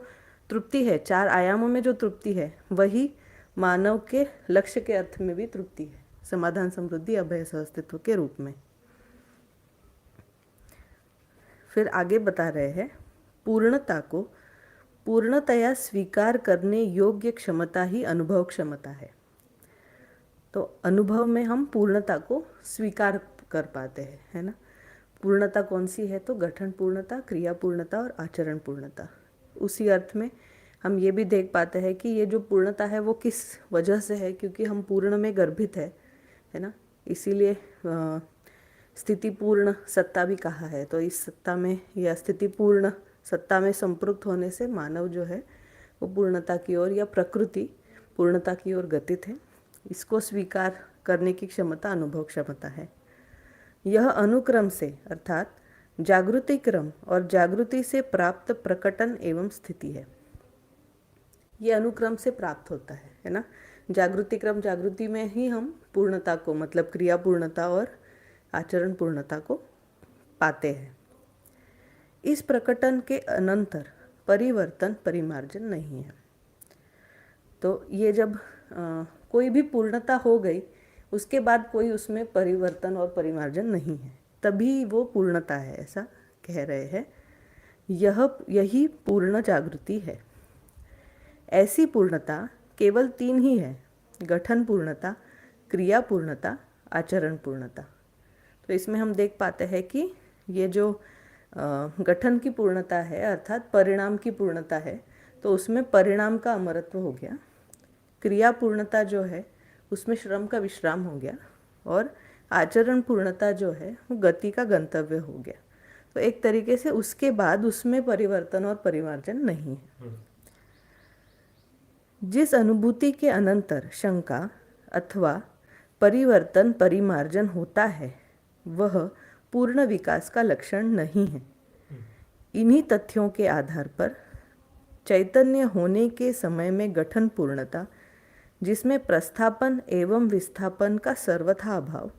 तृप्ति है, 4 आयामों में जो तृप्ति है, वही मानव के लक्ष्य के अर्थ में भी तृप्ति है, समाधान समृद्धि अभय सह अस्तित्व के रूप में। फिर आगे बता रहे हैं, पूर्णता को पूर्णतया स्वीकार करने योग्य क्षमता ही अनुभव क्षमता है। तो अनुभव में हम पूर्णता को स्वीकार कर पाते हैं, है ना। पूर्णता कौन सी है? तो गठन पूर्णता, क्रिया पूर्णता और आचरण पूर्णता। उसी अर्थ में हम ये भी देख पाते हैं कि ये जो पूर्णता है वो किस वजह से है, क्योंकि हम पूर्ण में गर्भित है ना। इसीलिए स्थिति पूर्ण सत्ता भी कहा है। तो इस सत्ता में या स्थिति पूर्ण सत्ता में संपृक्त होने से मानव जो है वो पूर्णता की ओर या प्रकृति पूर्णता की ओर गतित है। इसको स्वीकार करने की क्षमता अनुभव क्षमता है। यह अनुक्रम से अर्थात जागृति क्रम और जागृति से प्राप्त प्रकटन एवं स्थिति है। ये अनुक्रम से प्राप्त होता है ना। जागृति क्रम, जागृति में ही हम पूर्णता को, मतलब क्रिया पूर्णता और आचरण पूर्णता को पाते हैं। इस प्रकटन के अनंतर परिवर्तन परिमार्जन नहीं है। तो ये जब कोई भी पूर्णता हो गई, उसके बाद कोई उसमें परिवर्तन और परिमार्जन नहीं है, तभी वो पूर्णता है, ऐसा कह रहे हैं। यही पूर्ण जागृति है। ऐसी पूर्णता केवल तीन ही है, गठन पूर्णता, क्रिया पूर्णता, आचरण पूर्णता। तो इसमें हम देख पाते हैं कि ये जो गठन की पूर्णता है अर्थात परिणाम की पूर्णता है, तो उसमें परिणाम का अमरत्व हो गया। क्रिया पूर्णता जो है उसमें श्रम का विश्राम हो गया, और आचरण पूर्णता जो है वो गति का गंतव्य हो गया। तो एक तरीके से उसके बाद उसमें परिवर्तन और परिमार्जन नहीं है। जिस अनुभूति के अनंतर शंका अथवा परिवर्तन परिमार्जन होता है वह पूर्ण विकास का लक्षण नहीं है। इन्हीं तथ्यों के आधार पर चैतन्य होने के समय में गठन पूर्णता, जिसमें प्रस्थापन एवं विस्थापन का सर्वथा अभाव,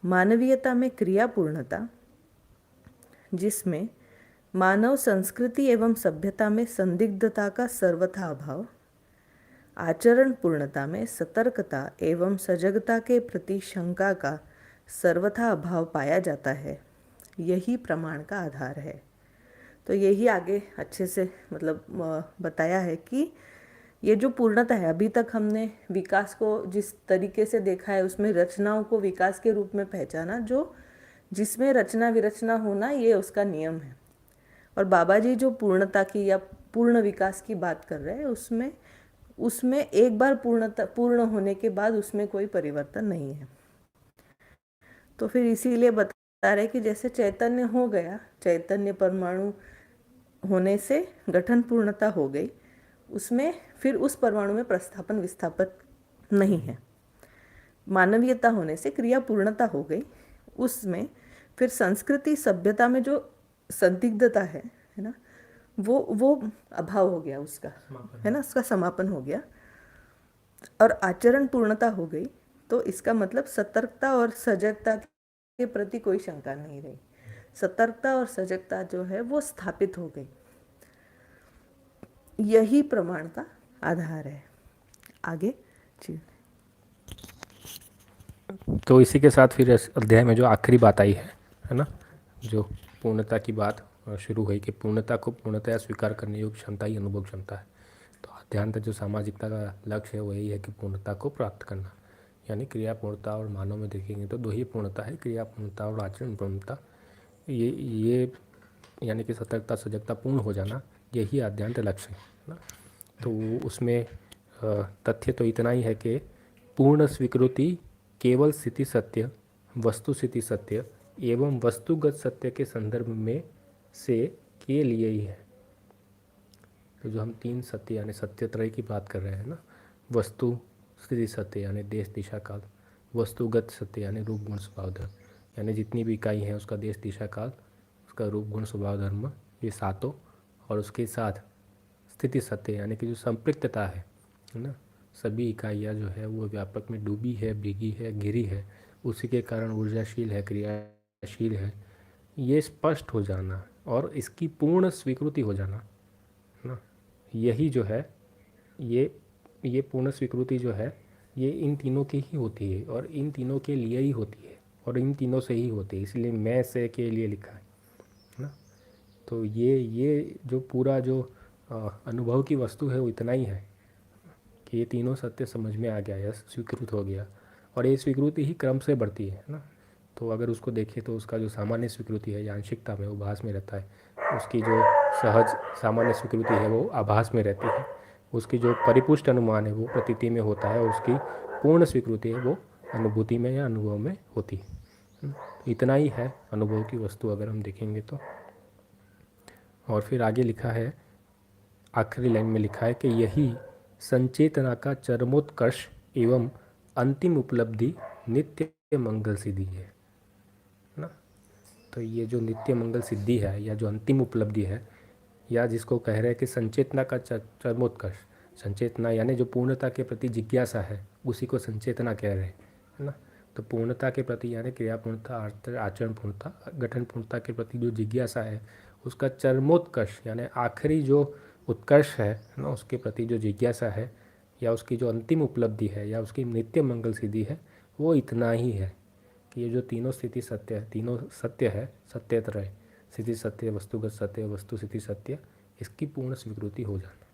मानवीयता में क्रिया पूर्णता, जिसमें मानव संस्कृति एवं सभ्यता में संदिग्धता का सर्वथा अभाव, आचरण पूर्णता में सतर्कता एवं सजगता के प्रति शंका का सर्वथा अभाव पाया जाता है, यही प्रमाण का आधार है। तो यही आगे अच्छे से मतलब बताया है कि ये जो पूर्णता है, अभी तक हमने विकास को जिस तरीके से देखा है उसमें रचनाओं को विकास के रूप में पहचाना, जो जिसमें रचना विरचना होना ये उसका नियम है। और बाबा जी जो पूर्णता की या पूर्ण विकास की बात कर रहे हैं उसमें उसमें एक बार पूर्ण होने के बाद उसमें कोई परिवर्तन नहीं है। तो फिर इसीलिए बता रहे कि जैसे चैतन्य हो गया, चैतन्य परमाणु होने से गठन पूर्णता हो गई, उसमें फिर उस परमाणु में प्रस्थापन विस्थापन नहीं है। मानवीयता होने से क्रिया पूर्णता हो गई, उसमें फिर संस्कृति सभ्यता में जो संदिग्धता है ना, वो अभाव हो गया उसका, है ना, उसका समापन हो गया। और आचरण पूर्णता हो गई, तो इसका मतलब सतर्कता और सजगता के प्रति कोई शंका नहीं रही। सतर्कता और सजगता जो है वो स्थापित हो गई, यही प्रमाण का आधार है। आगे जी। तो इसी के साथ फिर इस अध्याय में जो आखिरी बात आई है ना, जो पूर्णता की बात शुरू हुई कि पूर्णता को पूर्णतया स्वीकार करने योग्य क्षमता ही अनुभव क्षमता है। तो अध्यांतर जो सामाजिकता का लक्ष्य है वो यही है कि पूर्णता को प्राप्त करना, यानी क्रिया पूर्णता। और मानव में देखेंगे तो दो ही पूर्णता है, क्रिया पूर्णता और आचरण पूर्णता। ये यानी कि सतर्कता सजगता पूर्ण हो जाना, यही आद्यांत लक्ष्य है ना। तो उसमें तथ्य तो इतना ही है कि पूर्ण स्वीकृति केवल स्थिति सत्य, वस्तु स्थिति सत्य एवं वस्तुगत सत्य के संदर्भ में से के लिए ही है। तो जो हम तीन सत्य यानी सत्यत्रय की बात कर रहे हैं ना, वस्तु स्थिति सत्य यानी देश दिशा काल, वस्तुगत सत्य यानी रूप गुण स्वभाव धर्म, यानी जितनी भी इकाई है उसका देश दिशा काल, उसका रूप गुण स्वभाव धर्म, ये सातों, और उसके साथ स्थिति सत्य यानी कि जो संपृक्तता है ना, सभी इकाइयाँ जो है वो व्यापक में डूबी है, भीगी है, घिरी है, उसी के कारण ऊर्जाशील है, क्रियाशील है, ये स्पष्ट हो जाना और इसकी पूर्ण स्वीकृति हो जाना ना, यही जो है ये पूर्ण स्वीकृति जो है ये इन तीनों की ही होती है और इन तीनों के लिए ही होती है और इन तीनों से ही होती है, इसलिए मैं से के लिए लिखा है ना। तो ये जो पूरा जो अनुभव की वस्तु है वो इतना ही है कि ये तीनों सत्य समझ में आ गया या स्वीकृत हो गया, और ये स्वीकृति ही क्रम से बढ़ती है ना। तो अगर उसको देखें तो उसका जो सामान्य स्वीकृति है या आंशिकता में वो भास में रहता है, उसकी जो सहज सामान्य स्वीकृति है वो आभास में रहती है, उसकी जो परिपुष्ट अनुमान है वो प्रतीति में होता है और उसकी पूर्ण स्वीकृति है वो अनुभूति में या अनुभव में होती है। इतना ही है अनुभव की वस्तु अगर हम देखेंगे तो। और फिर आगे लिखा है, आखिरी लाइन में लिखा है कि यही संचेतना का चरमोत्कर्ष एवं अंतिम उपलब्धि नित्य मंगल सिद्धि है ना। तो ये जो नित्य मंगल सिद्धि है या जो अंतिम उपलब्धि है, या जिसको कह रहे हैं कि संचेतना का चरमोत्कर्ष, संचेतना यानी जो पूर्णता के प्रति जिज्ञासा है उसी को संचेतना कह रहे हैं, है ना। तो पूर्णता के प्रति यानी क्रिया पूर्णता, आचरण पूर्णता, गठन पूर्णता के प्रति जो जिज्ञासा है उसका चरमोत्कर्ष यानी आखिरी जो उत्कर्ष है ना, उसके प्रति जो जिज्ञासा है या उसकी जो अंतिम उपलब्धि है या उसकी नित्य मंगल सिद्धि है, वो इतना ही है कि ये जो तीनों स्थिति सत्य है, तीनों सत्य है, सत्यत्रय, स्थिति सत्य, वस्तुगत सत्य, वस्तु स्थिति सत्य, इसकी पूर्ण स्वीकृति हो जाना,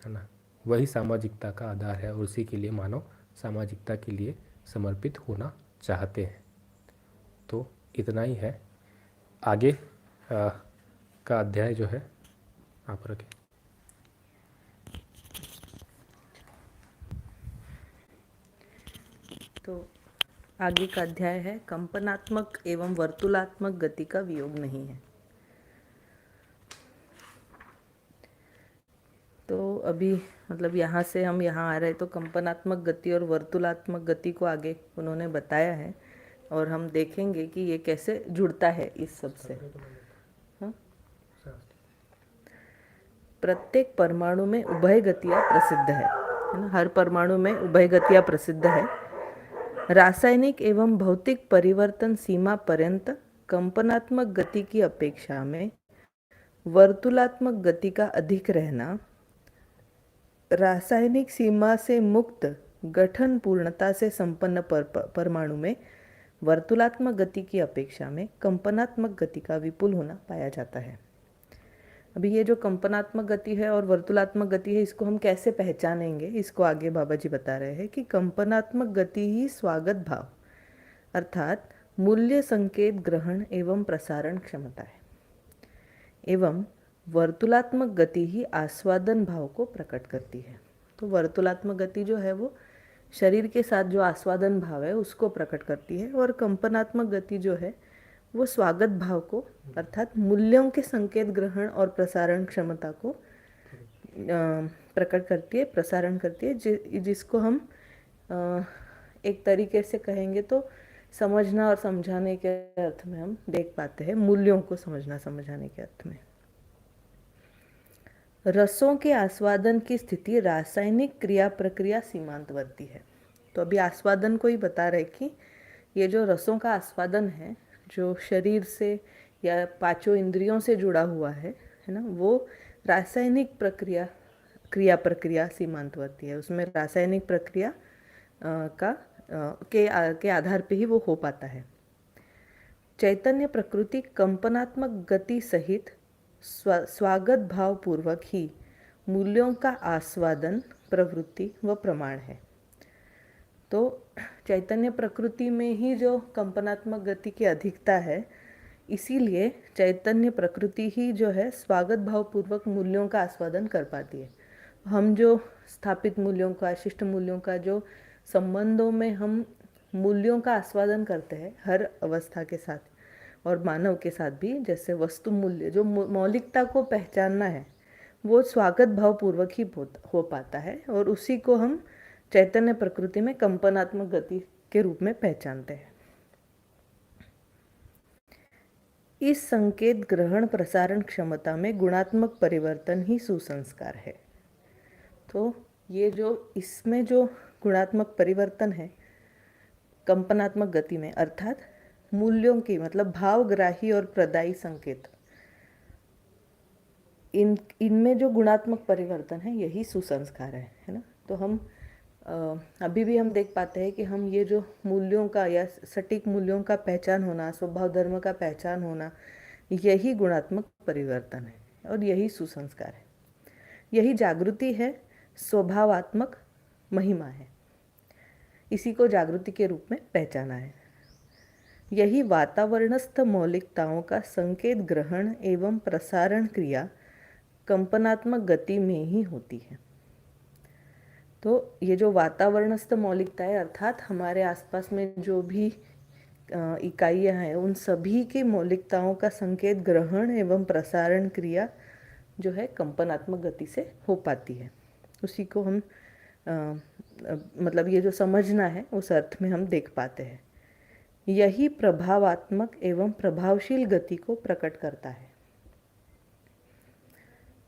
है ना। वही सामाजिकता का आधार है और उसी के लिए मानव सामाजिकता के लिए समर्पित होना चाहते हैं। तो इतना ही है। आगे का अध्याय जो है आप रखें। तो आगे का अध्याय है कंपनात्मक एवं वर्तुलात्मक गति का वियोग नहीं है। तो अभी मतलब यहाँ से हम यहाँ आ रहे तो कंपनात्मक गति और वर्तुलात्मक गति को आगे उन्होंने बताया है और हम देखेंगे कि ये कैसे जुड़ता है इस सब से। हाँ? प्रत्येक परमाणु में उभय गतियाँ प्रसिद्ध है ना। हर परमाणु में उभय गतियाँ प्रसिद्ध है। रासायनिक एवं भौतिक परिवर्तन सीमा पर्यंत कंपनात्मक गति की अपेक्षा में वर्तुलात्मक गति का अधिक रहना, रासायनिक सीमा से मुक्त गठन पूर्णता से संपन्न परमाणु में वर्तुलात्मक गति की अपेक्षा में कंपनात्मक गति का विपुल होना पाया जाता है। अभी ये जो कंपनात्मक गति है और वर्तुलात्मक गति है, इसको हम कैसे पहचानेंगे, इसको आगे बाबा जी बता रहे हैं कि कंपनात्मक गति ही स्वागत भाव अर्थात मूल्य संकेत ग्रहण एवं प्रसारण क्षमता है, एवं वर्तुलात्मक गति ही आस्वादन भाव को प्रकट करती है। तो वर्तुलात्मक गति जो है वो शरीर के साथ जो आस्वादन भाव है उसको प्रकट करती है, और कंपनात्मक गति जो है वो स्वागत भाव को अर्थात मूल्यों के संकेत ग्रहण और प्रसारण क्षमता को प्रकट करती है, प्रसारण करती है, जिसको हम एक तरीके से कहेंगे तो समझना और समझाने के अर्थ में हम देख पाते हैं, मूल्यों को समझना समझाने के अर्थ में। रसों के आस्वादन की स्थिति रासायनिक क्रिया प्रक्रिया सीमांतवर्ती है। तो अभी आस्वादन को ही बता रहे कि ये जो रसों का आस्वादन है जो शरीर से या पांचों इंद्रियों से जुड़ा हुआ है ना, वो रासायनिक क्रिया प्रक्रिया सीमांतवर्ती है। उसमें रासायनिक प्रक्रिया के आधार पे ही वो हो पाता है। चैतन्य प्रकृति कंपनात्मक गति सहित स्वागत भाव पूर्वक ही मूल्यों का आस्वादन प्रवृत्ति व प्रमाण है। तो चैतन्य प्रकृति में ही जो कंपनात्मक गति की अधिकता है, इसीलिए चैतन्य प्रकृति ही जो है स्वागत भाव पूर्वक मूल्यों का आस्वादन कर पाती है। हम जो स्थापित मूल्यों का, शिष्ट मूल्यों का जो संबंधों में हम मूल्यों का आस्वादन करते हैं हर अवस्था के साथ और मानव के साथ भी, जैसे वस्तु मूल्य जो मौलिकता को पहचानना है वो स्वागत भाव पूर्वक ही हो पाता है, और उसी को हम चैतन्य प्रकृति में कंपनात्मक गति के रूप में पहचानते हैं। इस संकेत ग्रहण प्रसारण क्षमता में गुणात्मक परिवर्तन ही सुसंस्कार है। तो ये जो इसमें जो गुणात्मक परिवर्तन है कंपनात्मक गति में, अर्थात मूल्यों की मतलब भावग्राही और प्रदायी संकेत, इनमें जो गुणात्मक परिवर्तन है यही सुसंस्कार है ना। तो हम अभी भी हम देख पाते हैं कि हम ये जो मूल्यों का या सटीक मूल्यों का पहचान होना, स्वभाव धर्म का पहचान होना, यही गुणात्मक परिवर्तन है और यही सुसंस्कार है। यही जागृति है, स्वभावात्मक महिमा है, इसी को जागृति के रूप में पहचाना है। यही वातावरणस्थ मौलिकताओं का संकेत ग्रहण एवं प्रसारण क्रिया कंपनात्मक गति में ही होती है। तो ये जो वातावरणस्थ मौलिकता है अर्थात हमारे आसपास में जो भी इकाइयाँ हैं उन सभी की मौलिकताओं का संकेत ग्रहण एवं प्रसारण क्रिया जो है कंपनात्मक गति से हो पाती है। उसी को हम मतलब ये जो समझना है उस अर्थ में हम देख पाते हैं। यही प्रभावात्मक एवं प्रभावशील गति को प्रकट करता है।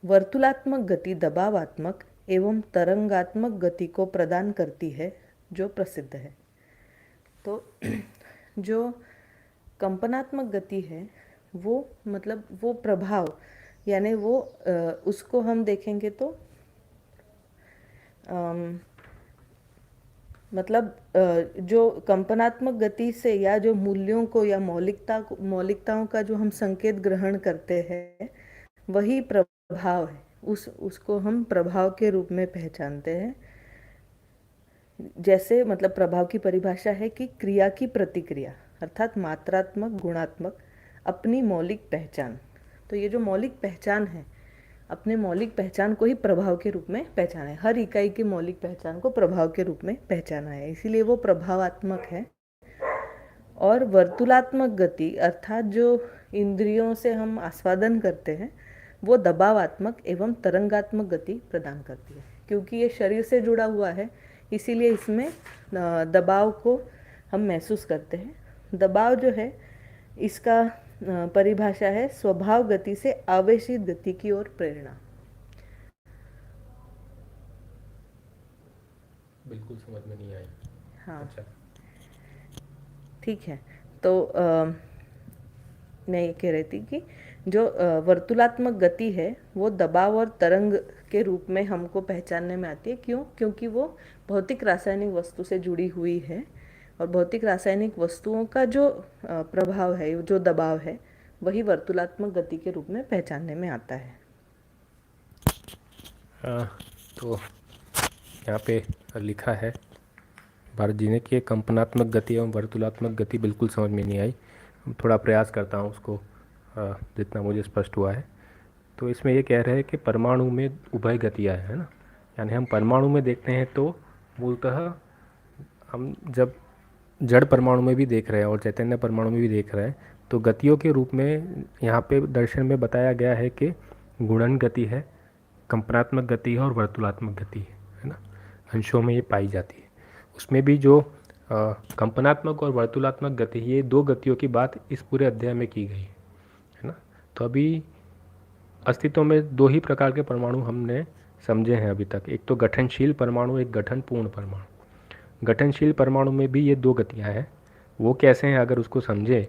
वर्तुलात्मक गति दबावात्मक एवं तरंगात्मक गति को प्रदान करती है जो प्रसिद्ध है। तो जो कंपनात्मक गति है वो मतलब वो प्रभाव यानी वो उसको हम देखेंगे तो मतलब जो कंपनात्मक गति से या जो मूल्यों को या मौलिकताओं का जो हम संकेत ग्रहण करते हैं वही प्रभाव है, उसको हम प्रभाव के रूप में पहचानते हैं। जैसे मतलब प्रभाव की परिभाषा है कि क्रिया की प्रतिक्रिया, अर्थात मात्रात्मक गुणात्मक अपनी मौलिक पहचान। तो ये जो मौलिक पहचान है, अपने मौलिक पहचान को ही प्रभाव के रूप में पहचाना है। हर इकाई की मौलिक पहचान को प्रभाव के रूप में पहचाना है, इसीलिए वो प्रभावात्मक है। और वर्तुलात्मक गति अर्थात जो इंद्रियों से हम आस्वादन करते हैं, वो दबावात्मक एवं तरंगात्मक गति प्रदान करती है। क्योंकि ये शरीर से जुड़ा हुआ है, इसीलिए इसमें दबाव को हम महसूस करते हैं। दबाव जो है, इसका परिभाषा है स्वभाव गति से आवेशित गति की ओर प्रेरणा। बिल्कुल समझ में नहीं आई। हाँ, अच्छा, ठीक है। तो मैं ये कह रही थी कि जो वर्तुलात्मक गति है वो दबाव और तरंग के रूप में हमको पहचानने में आती है। क्यों? क्योंकि वो भौतिक रासायनिक वस्तु से जुड़ी हुई है, और भौतिक रासायनिक वस्तुओं का जो प्रभाव है, जो दबाव है, वही वर्तुलात्मक गति के रूप में पहचानने में आता है। तो यहाँ पे लिखा है भारत जी ने कि कंपनात्मक गति एवं वर्तुलात्मक गति बिल्कुल समझ में नहीं आई। थोड़ा प्रयास करता हूँ उसको जितना मुझे स्पष्ट हुआ है। तो इसमें ये कह रहे हैं कि परमाणु में उभय गतियाँ है ना, यानी हम परमाणु में देखते हैं तो मूलतः हम जब जड़ परमाणु में भी देख रहे हैं और चैतन्य परमाणु में भी देख रहे हैं तो गतियों के रूप में यहाँ पे दर्शन में बताया गया है कि गुणन गति है, कंपनात्मक गति है और वर्तुलात्मक गति है ना, अंशों में ये पाई जाती है। उसमें भी जो कंपनात्मक और वर्तुलात्मक गति, ये दो गतियों की बात इस पूरे अध्याय में की गई है ना। तो अभी अस्तित्व में दो ही प्रकार के परमाणु हमने समझे हैं अभी तक, एक तो गठनशील परमाणु, एक गठनपूर्ण परमाणु। गठनशील परमाणु में भी ये दो गतियाँ हैं। वो कैसे हैं अगर उसको समझे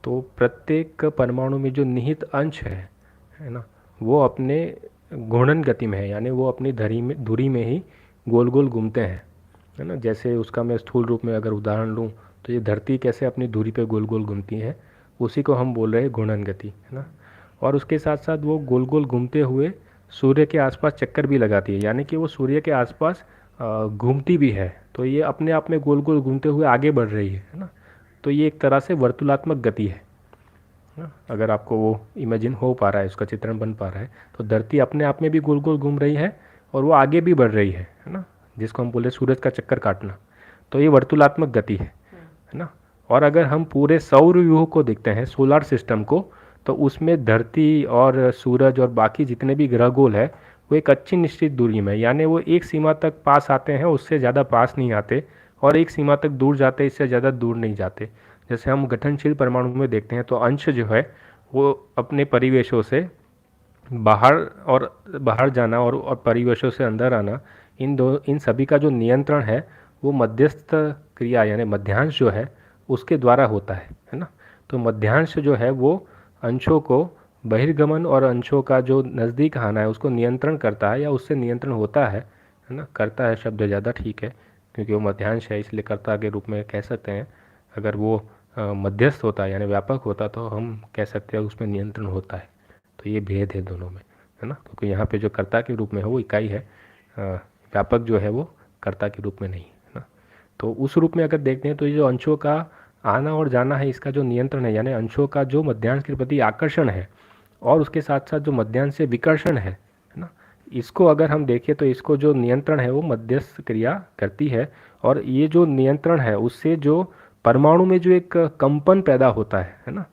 तो प्रत्येक परमाणु में जो निहित अंश है ना, वो अपने घूर्णन गति में है, यानी वो अपनी धुरी में ही गोल गोल घूमते हैं है ना। जैसे उसका मैं स्थूल रूप में अगर उदाहरण लूँ तो ये धरती कैसे अपनी धुरी पे गोल गोल घूमती है, उसी को हम बोल रहे हैं घूर्णन गति है ना। और उसके साथ साथ वो गोल गोल घूमते हुए सूर्य के आसपास चक्कर भी लगाती है, यानी कि वो सूर्य के आसपास घूमती भी है। तो ये अपने आप में गोल गोल घूमते हुए आगे बढ़ रही है ना। तो ये एक तरह से वर्तुलात्मक गति है ना। अगर आपको वो इमेजिन हो पा रहा है, उसका चित्रण बन पा रहा है, तो धरती अपने आप में भी गोल गोल घूम रही है और वो आगे भी बढ़ रही है ना, जिसको हम बोले सूरज का चक्कर काटना। तो ये वर्तुलात्मक गति है ना। और अगर हम पूरे सौर व्यूह को देखते हैं, सोलर सिस्टम को, तो उसमें धरती और सूरज और बाकी जितने भी ग्रह गोल है वो एक अच्छी निश्चित दूरी में, यानी वो एक सीमा तक पास आते हैं, उससे ज़्यादा पास नहीं आते, और एक सीमा तक दूर जाते, इससे ज़्यादा दूर नहीं जाते। जैसे हम गठनशील परमाणु में देखते हैं तो अंश जो है वो अपने परिवेशों से बाहर जाना और परिवेशों से अंदर आना, इन सभी का जो नियंत्रण है वो मध्यस्थ क्रिया यानी मध्यांश जो है उसके द्वारा होता है ना। तो मध्यांश जो है वो अंशों को बहिर्गमन और अंशों का जो नज़दीक आना है उसको नियंत्रण करता है, या उससे नियंत्रण होता है ना। करता है शब्द ज़्यादा ठीक है क्योंकि वो मध्यांश है, इसलिए कर्ता के रूप में कह सकते हैं। अगर वो मध्यस्थ होता है यानी व्यापक होता तो हम कह सकते हैं उसमें नियंत्रण होता है। तो ये भेद है दोनों में है ना, क्योंकि यहाँ पे जो कर्ता के रूप में है वो इकाई है, व्यापक जो है वो कर्ता के रूप में नहीं है ना। तो उस रूप में अगर देखते हैं तो ये जो अंशों का आना और जाना है, इसका जो नियंत्रण है, यानी अंशों का जो मध्यांश के प्रति आकर्षण है और उसके साथ साथ जो मध्यांश से विकर्षण है ना, इसको अगर हम देखें तो इसको जो नियंत्रण है वो मध्यस्थ क्रिया करती है। और ये जो नियंत्रण है उससे जो परमाणु में जो एक कंपन पैदा होता है ना,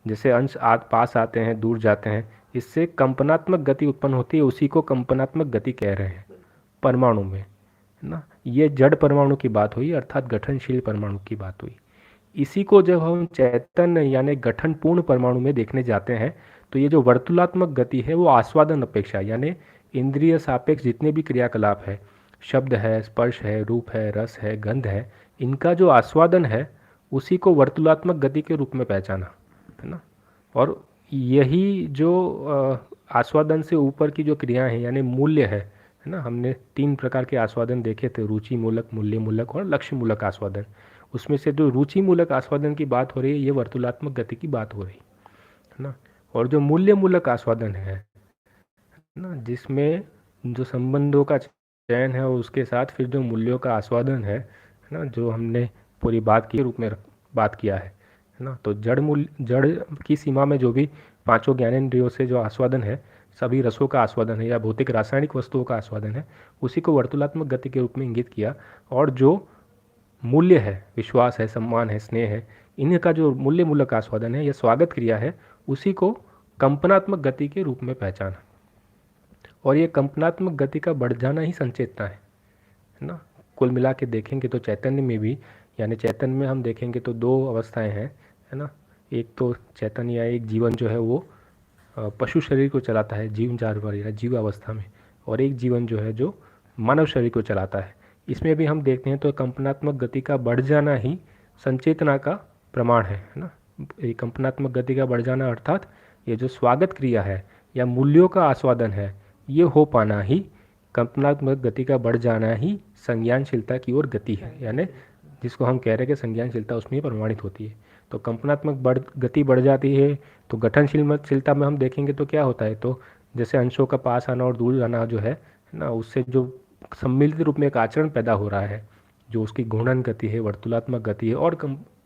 जैसे अंश पास आते हैं दूर जाते हैं, इससे कंपनात्मक गति उत्पन्न होती है, उसी को कंपनात्मक गति कह रहे हैं परमाणु में है ना। ये जड़ परमाणु की बात हुई, अर्थात गठनशील परमाणु की बात हुई। इसी को जब हम चैतन्य यानी गठनपूर्ण परमाणु में देखने जाते हैं तो ये जो वर्तुलात्मक गति है वो आस्वादन अपेक्षा यानी इंद्रिय सापेक्ष जितने भी क्रियाकलाप है, शब्द है, स्पर्श है, रूप है, रस है, गंध है, इनका जो आस्वादन है उसी को वर्तुलात्मक गति के रूप में पहचाना है ना। और यही जो आस्वादन से ऊपर की जो क्रियाएं हैं यानी मूल्य है ना, हमने 3 प्रकार के आस्वादन देखे थे, रुचि मूलक, मूल्य मूलक और लक्ष्य मूलक आस्वादन। उसमें से जो रुचि मूलक आस्वादन की बात हो रही है ये वर्तुलात्मक गति की बात हो रही है ना। और जो मूल्य मूलक आस्वादन है ना, जिसमें जो संबंधों का चयन है और उसके साथ फिर जो मूल्यों का आस्वादन है ना, जो हमने पूरी बात की रूप में बात किया है ना। तो जड़ की सीमा में जो भी पांचों ज्ञानेंद्रियों से जो आस्वादन है, सभी रसों का आस्वादन है या भौतिक रासायनिक वस्तुओं का आस्वादन है, उसी को वर्तुलात्मक गति के रूप में इंगित किया। और जो मूल्य है, विश्वास है, सम्मान है, स्नेह है, इन्हीं का जो मूल्य मूलक आस्वादन है या स्वागत क्रिया है, उसी को कंपनात्मक गति के रूप में पहचाना। और ये कंपनात्मक गति का बढ़ जाना ही संचेतना है ना। कुल मिला के देखेंगे तो चैतन्य में भी, यानी चैतन्य में हम देखेंगे तो दो अवस्थाएं हैं, है ना। एक तो चैतन्य या एक जीवन जो है वो पशु शरीर को चलाता है, जीव जानवर या जीव अवस्था में, और एक जीवन जो है जो मानव शरीर को चलाता है। इसमें भी हम देखते हैं तो कंपनात्मक गति का बढ़ जाना ही संचेतना का प्रमाण है ना। ये कंपनात्मक गति का बढ़ जाना अर्थात ये जो स्वागत क्रिया है या मूल्यों का आस्वादन है, ये हो पाना ही, कल्पनात्मक गति का बढ़ जाना ही संज्ञानशीलता की ओर गति है, यानी जिसको हम कह रहे हैं कि संज्ञानशीलता उसमें प्रमाणित होती है। तो कंपनात्मक गति बढ़ जाती है तो गठनशीलता में हम देखेंगे तो क्या होता है, तो जैसे अंशों का पास आना और दूर जाना जो है ना, उससे जो सम्मिलित रूप में एक आचरण पैदा हो रहा है, जो उसकी घूर्णन गति है, वर्तुलात्मक गति है, और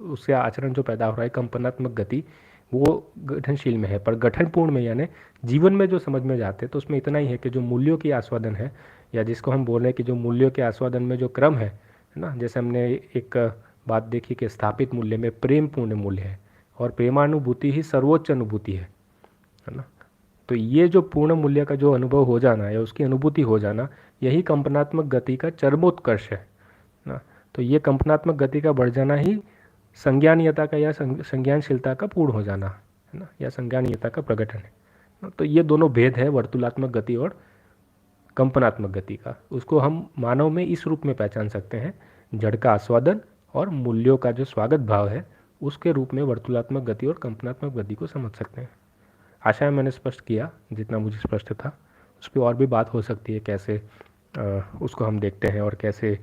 उससे आचरण जो पैदा हो रहा है कंपनात्मक गति, वो गठनशील में है। पर गठनपूर्ण में यानी जीवन में जो समझ में जाते हैं तो उसमें इतना ही है कि जो मूल्यों की आस्वादन है, या जिसको हम बोल रहे हैं कि जो मूल्यों के आस्वादन में जो क्रम है ना, जैसे हमने एक बात देखी कि स्थापित मूल्य में प्रेम पूर्ण मूल्य है और प्रेमानुभूति ही सर्वोच्च अनुभूति है ना। तो ये जो पूर्ण मूल्य का जो अनुभव हो जाना या उसकी अनुभूति हो जाना, यही कंपनात्मक गति का चरमोत्कर्ष है ना। तो ये कंपनात्मक गति का बढ़ जाना ही संज्ञानीयता का या संज्ञानशीलता का पूर्ण हो जाना है ना, या संज्ञानीयता का प्रकटन है। तो ये दोनों भेद है वर्तुलात्मक गति और कंपनात्मक गति का। उसको हम मानव में इस रूप में पहचान सकते हैं, जड़ का आस्वादन और मूल्यों का जो स्वागत भाव है, उसके रूप में वर्तुलात्मक गति और कंपनात्मक गति को समझ सकते हैं। आशा है मैंने स्पष्ट किया जितना मुझे स्पष्ट था। उस पर और भी बात हो सकती है, कैसे उसको हम देखते हैं, और कैसे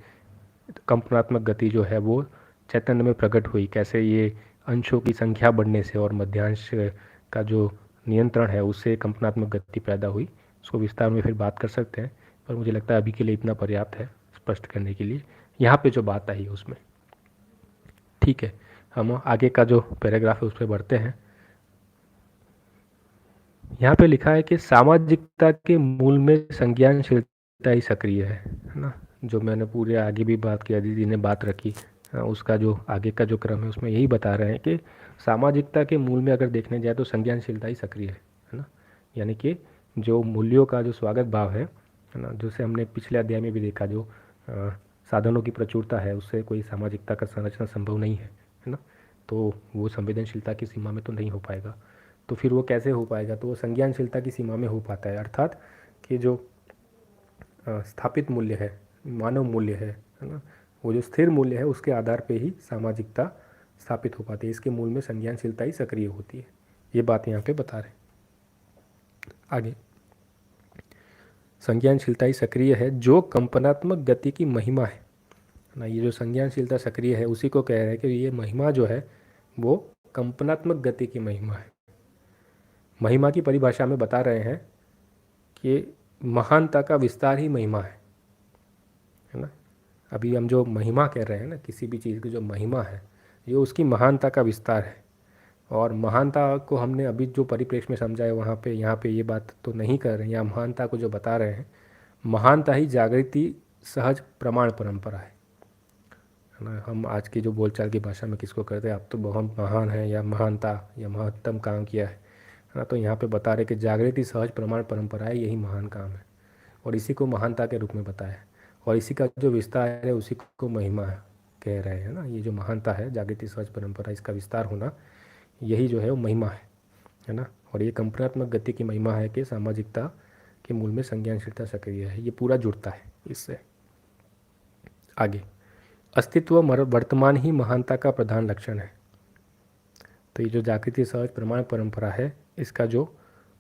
कंपनात्मक गति जो है वो चैतन्य में प्रकट हुई, कैसे ये अंशों की संख्या बढ़ने से और मध्यांश का जो नियंत्रण है उससे कंपनात्मक गति पैदा हुई। उसको विस्तार में फिर बात कर सकते हैं, पर मुझे लगता है अभी के लिए इतना पर्याप्त है स्पष्ट करने के लिए यहाँ पे जो बात आई है उसमें। ठीक है, हम आगे का जो पैराग्राफ है उस पर बढ़ते हैं। यहाँ पे लिखा है कि सामाजिकता के मूल में संज्ञानशीलता ही सक्रिय है ना। जो मैंने पूरे आगे भी बात किया, दीदी ने बात रखी, उसका जो आगे का जो क्रम है उसमें यही बता रहे हैं कि सामाजिकता के मूल में अगर देखने जाए तो संज्ञानशीलता ही सक्रिय है ना। यानी कि जो मूल्यों का जो स्वागत भाव है ना, जैसे हमने पिछले अध्याय में भी देखा, जो साधनों की प्रचुरता है उससे कोई सामाजिकता का संरचना संभव नहीं है ना। तो वो संवेदनशीलता की सीमा में तो नहीं हो पाएगा। तो फिर वो कैसे हो पाएगा, तो वो संज्ञानशीलता की सीमा में हो पाता है, अर्थात कि जो स्थापित मूल्य है, मानव मूल्य है ना, वो जो स्थिर मूल्य है उसके आधार पे ही सामाजिकता स्थापित हो पाती है। इसके मूल में संज्ञानशीलता ही सक्रिय होती है। ये बात यहाँ पे बता रहे हैं। आगे, संज्ञानशीलता ही सक्रिय है जो कंपनात्मक गति की महिमा है ना। ये जो संज्ञानशीलता सक्रिय है उसी को कह रहे हैं कि ये महिमा जो है वो कंपनात्मक गति की महिमा है। महिमा की परिभाषा में बता रहे हैं कि महानता का विस्तार ही महिमा है ना। अभी हम जो महिमा कह रहे हैं ना, किसी भी चीज़ की जो महिमा है, ये उसकी महानता का विस्तार है। और महानता को हमने अभी जो परिप्रेक्ष्य में समझा है वहाँ पे, यहाँ पे ये बात तो नहीं कर रहे हैं। यहाँ महानता को जो बता रहे हैं, महानता ही जागृति सहज प्रमाण परंपरा है ना। हम आज की जो बोलचाल की भाषा में किसको कहते हैं, आप तो बहुत महान है या महानता या महत्तम काम किया है ना। तो यहाँ पे बता रहे कि जागृति सहज प्रमाण परंपरा है, यही महान काम है, और इसी को महानता के रूप में बताया है। और इसी का जो विस्तार है उसी को महिमा कह रहे हैं ना। ये जो महानता है, जागृति सहज परंपरा, इसका विस्तार होना, यही जो है वो महिमा है ना। और ये कंपनात्मक गति की महिमा है कि सामाजिकता के मूल में संज्ञानशीलता सक्रिय है। ये पूरा जुड़ता है इससे। आगे, अस्तित्व वर्तमान ही महानता का प्रधान लक्षण है। तो ये जो जागृति सहज प्रमाण परंपरा है, इसका जो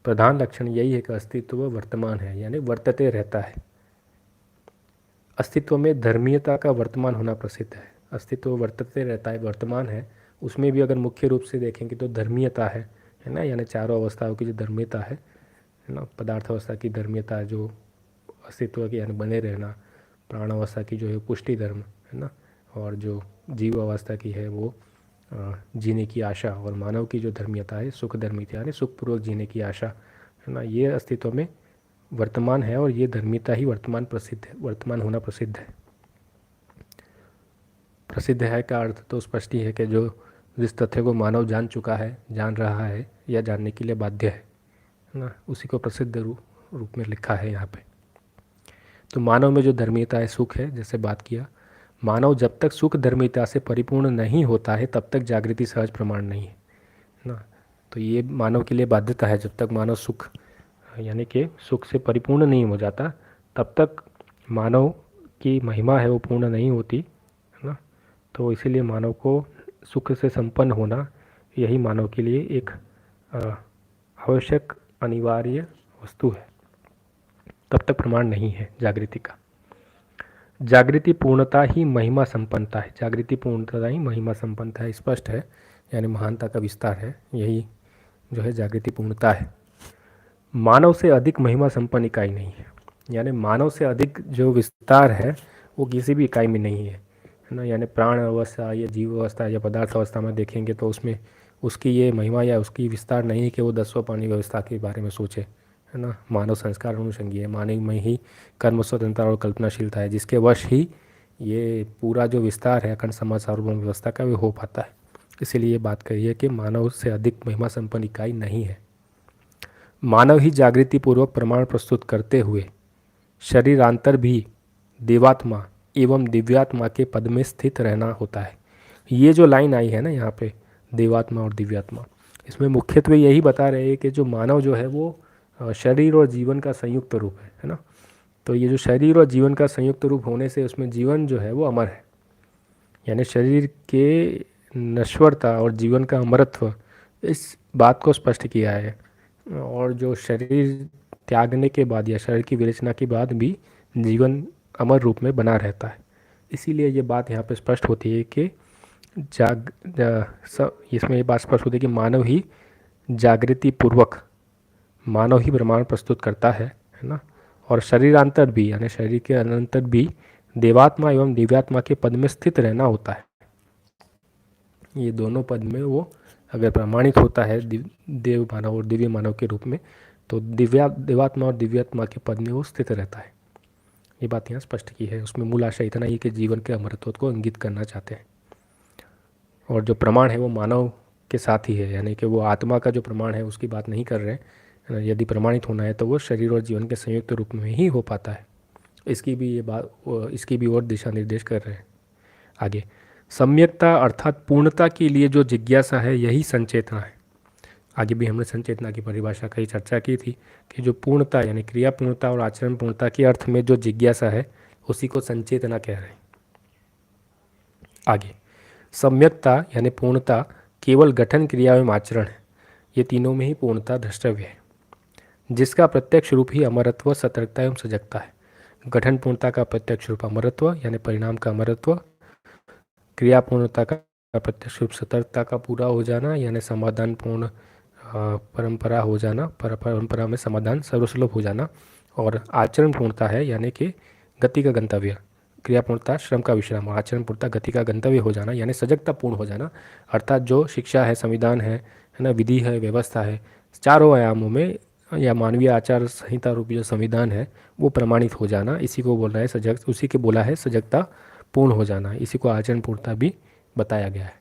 प्रधान लक्षण यही है कि अस्तित्व वर्तमान है, यानी वर्तते रहता है। अस्तित्व में धर्मीयता का वर्तमान होना प्रसिद्ध है। अस्तित्व वर्तते रहता है, वर्तमान है, उसमें भी अगर मुख्य रूप से देखेंगे तो धर्मीयता है ना, यानी चारों अवस्थाओं की जो धर्मीयता है है ना। पदार्थावस्था की धर्मीयता जो अस्तित्व के यानी बने रहना, प्राणावस्था की जो है पुष्टि धर्म, है ना। और जो जीव अवस्था की है वो जीने की आशा, और मानव की जो धर्मीयता है सुख धर्मीयता यानी सुखपूर्वक जीने की आशा, है ना। ये अस्तित्व में वर्तमान है और ये धर्मीयता ही वर्तमान प्रसिद्ध है, वर्तमान होना प्रसिद्ध है। प्रसिद्ध है का अर्थ तो स्पष्ट ही है कि जो जिस तथ्य को मानव जान चुका है, जान रहा है या जानने के लिए बाध्य है ना, उसी को प्रसिद्ध रूप में लिखा है यहाँ पे। तो मानव में जो धर्मीयता है सुख है, जैसे बात किया, मानव जब तक सुख धर्मीयता से परिपूर्ण नहीं होता है तब तक जागृति सहज प्रमाण नहीं है ना। तो ये मानव के लिए बाध्यता है, जब तक मानव सुख यानी कि सुख से परिपूर्ण नहीं हो जाता तब तक मानव की महिमा है वो पूर्ण नहीं होती, है ना। तो इसीलिए मानव को सुख से संपन्न होना यही मानव के लिए एक आवश्यक अनिवार्य वस्तु है, तब तक प्रमाण नहीं है जागृति का। जागृति पूर्णता ही महिमा संपन्नता है, जागृति पूर्णता ही महिमा संपन्नता है, स्पष्ट है, यानी महानता का विस्तार है, यही जो है जागृति पूर्णता है। मानव से अधिक महिमा संपन्न इकाई नहीं है, यानी मानव से अधिक जो विस्तार है वो किसी भी इकाई में नहीं है ना। यानी प्राण अवस्था या जीव अवस्था या पदार्थ अवस्था में देखेंगे तो उसमें उसकी ये महिमा या उसकी विस्तार नहीं है कि वो 10 पानी व्यवस्था के बारे में सोचे, है ना। मानव संस्कार अनुषंगी है, मानव में ही कर्म स्वतंत्रता और कल्पनाशीलता है, जिसके वश ही ये पूरा जो विस्तार है अखंड समाज सार्वभौम व्यवस्था का वो हो पाता है। इसीलिए ये बात कही है कि मानव से अधिक महिमा संपन्न इकाई नहीं है। मानव ही जागृति पूर्वक प्रमाण प्रस्तुत करते हुए शरीरांतर भी देवात्मा एवं दिव्यात्मा के पद में स्थित रहना होता है। ये जो लाइन आई है ना यहाँ पे, देवात्मा और दिव्यात्मा, इसमें मुख्यत्वे यही बता रहे हैं कि जो मानव जो है वो शरीर और जीवन का संयुक्त रूप है ना। तो ये जो शरीर और जीवन का संयुक्त रूप होने से उसमें जीवन जो है वो अमर है, यानी शरीर के नश्वरता और जीवन का अमरत्व, इस बात को स्पष्ट किया है। और जो शरीर त्यागने के बाद या शरीर की विरचना के बाद भी जीवन अमर रूप में बना रहता है। इसीलिए ये बात यहाँ पे स्पष्ट होती है कि इसमें ये बात स्पष्ट होती है कि मानव ही जागृति पूर्वक मानव ही प्रमाण प्रस्तुत करता है ना। और शरीरांतर भी यानी शरीर के अनंतर भी देवात्मा एवं दिव्यात्मा के पद में स्थित रहना होता है। ये दोनों पद में वो अगर प्रमाणित होता है देव मानव और दिव्य मानव के रूप में, तो देवात्मा और दिव्यात्मा के पद में वो स्थित रहता है। ये बात यहाँ स्पष्ट की है। उसमें मूल आशय इतना ही कि जीवन के अमरत्व को इंगित करना चाहते हैं। और जो प्रमाण है वो मानव के साथ ही है, यानी कि वो आत्मा का जो प्रमाण है उसकी बात नहीं कर रहे हैं। यदि प्रमाणित होना है तो वो शरीर और जीवन के संयुक्त रूप में ही हो पाता है। इसकी भी और दिशा निर्देश कर रहे हैं आगे। सम्यक्ता अर्थात पूर्णता के लिए जो जिज्ञासा है यही संचेतना है। आगे भी हमने संचेतना की परिभाषा की चर्चा की थी कि जो पूर्णता यानी क्रिया पूर्णता और आचरण पूर्णता के अर्थ में जो जिज्ञासा है उसी को संचेतना कह रहे हैं। आगे, सम्यक्ता यानी पूर्णता केवल गठन क्रिया एवं आचरण है, ये तीनों में ही पूर्णता द्रष्टव्य है, जिसका प्रत्यक्ष रूप ही अमरत्व, सतर्कता एवं सजगता है। गठन पूर्णता का प्रत्यक्ष रूप अमरत्व यानी परिणाम का अमरत्व, क्रिया पूर्णता का प्रत्यक्ष रूप सतर्कता का पूरा हो जाना यानी समाधान पूर्ण परंपरा हो जाना, परंपरा में समाधान सर्वसुलभ हो जाना, और आचरण पूर्णता है यानी कि गति का गंतव्य। क्रिया पूर्णता श्रम का विश्राम और आचरण पूर्णता गति का गंतव्य हो जाना यानी सजगता पूर्ण हो जाना। अर्थात जो शिक्षा है, संविधान है ना, विधि है, व्यवस्था है, चारों आयामों में या मानवीय आचार संहिता रूपी जो संविधान है वो प्रमाणित हो जाना, इसी को बोल रहा है सजग, उसी के बोला है सजगता पूर्ण हो जाना। इसी को आचरण पूर्णता भी बताया गया है।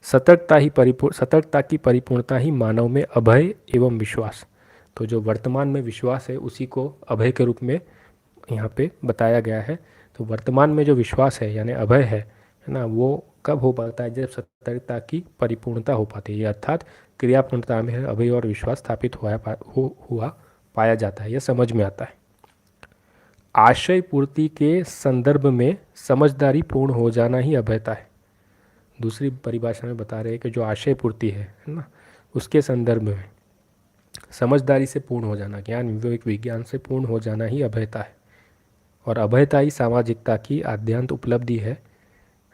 सतर्कता की परिपूर्णता ही मानव में अभय एवं विश्वास, तो जो वर्तमान में विश्वास है उसी को अभय के रूप में यहाँ पे बताया गया है। तो वर्तमान में जो विश्वास है यानी अभय है ना, वो कब हो पाता है? जब सतर्कता की परिपूर्णता हो पाती है, अर्थात क्रिया पूर्णता में अभय और विश्वास स्थापित हुआ पाया जाता है, यह समझ में आता है। आशय पूर्ति के संदर्भ में समझदारी पूर्ण हो जाना ही अभयता है। दूसरी परिभाषा में बता रहे हैं कि जो आशय पूर्ति है ना, उसके संदर्भ में समझदारी से पूर्ण हो जाना, ज्ञान विवेक विज्ञान से पूर्ण हो जाना ही अभयता है। और अभयता ही सामाजिकता की आद्यांत उपलब्धि है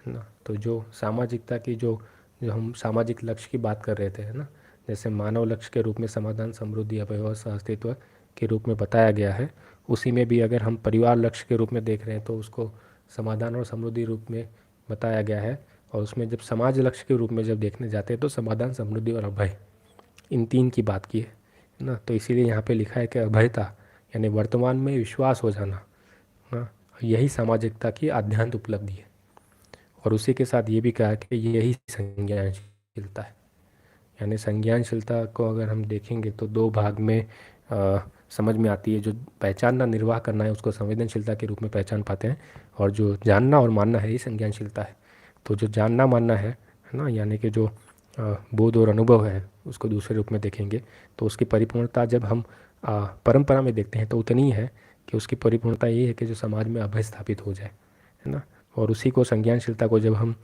ना। तो जो सामाजिकता की जो हम सामाजिक लक्ष्य की बात कर रहे थे, है ना, जैसे मानव लक्ष्य के रूप में समाधान, समृद्धि, अभय और सहअस्तित्व के रूप में बताया गया है, उसी में भी अगर हम परिवार लक्ष्य के रूप में देख रहे हैं तो उसको समाधान और समृद्धि रूप में बताया गया है। और उसमें जब समाज लक्ष्य के रूप में जब देखने जाते हैं तो समाधान, समृद्धि और अभय, इन तीन की बात की है ना। तो इसीलिए यहाँ पे लिखा है कि अभयता यानी वर्तमान में विश्वास हो जाना ना, यही सामाजिकता की आध्यात्मिक उपलब्धि है। और उसी के साथ ये भी कहा कि यही संज्ञानशीलता है। यानी संज्ञानशीलता को अगर हम देखेंगे तो दो भाग में समझ में आती है। जो पहचानना, निर्वाह करना है, उसको संवेदनशीलता के रूप में पहचान पाते हैं, और जो जानना और मानना है ये संज्ञानशीलता है। तो जो जानना मानना है ना, यानी कि जो बोध और अनुभव है, उसको दूसरे रूप में देखेंगे तो उसकी परिपूर्णता जब हम परंपरा में देखते हैं तो उतनी ही है कि उसकी परिपूर्णता ये है कि जो समाज में अभय स्थापित हो जाए, है ना। और उसी को संज्ञानशीलता को जब हम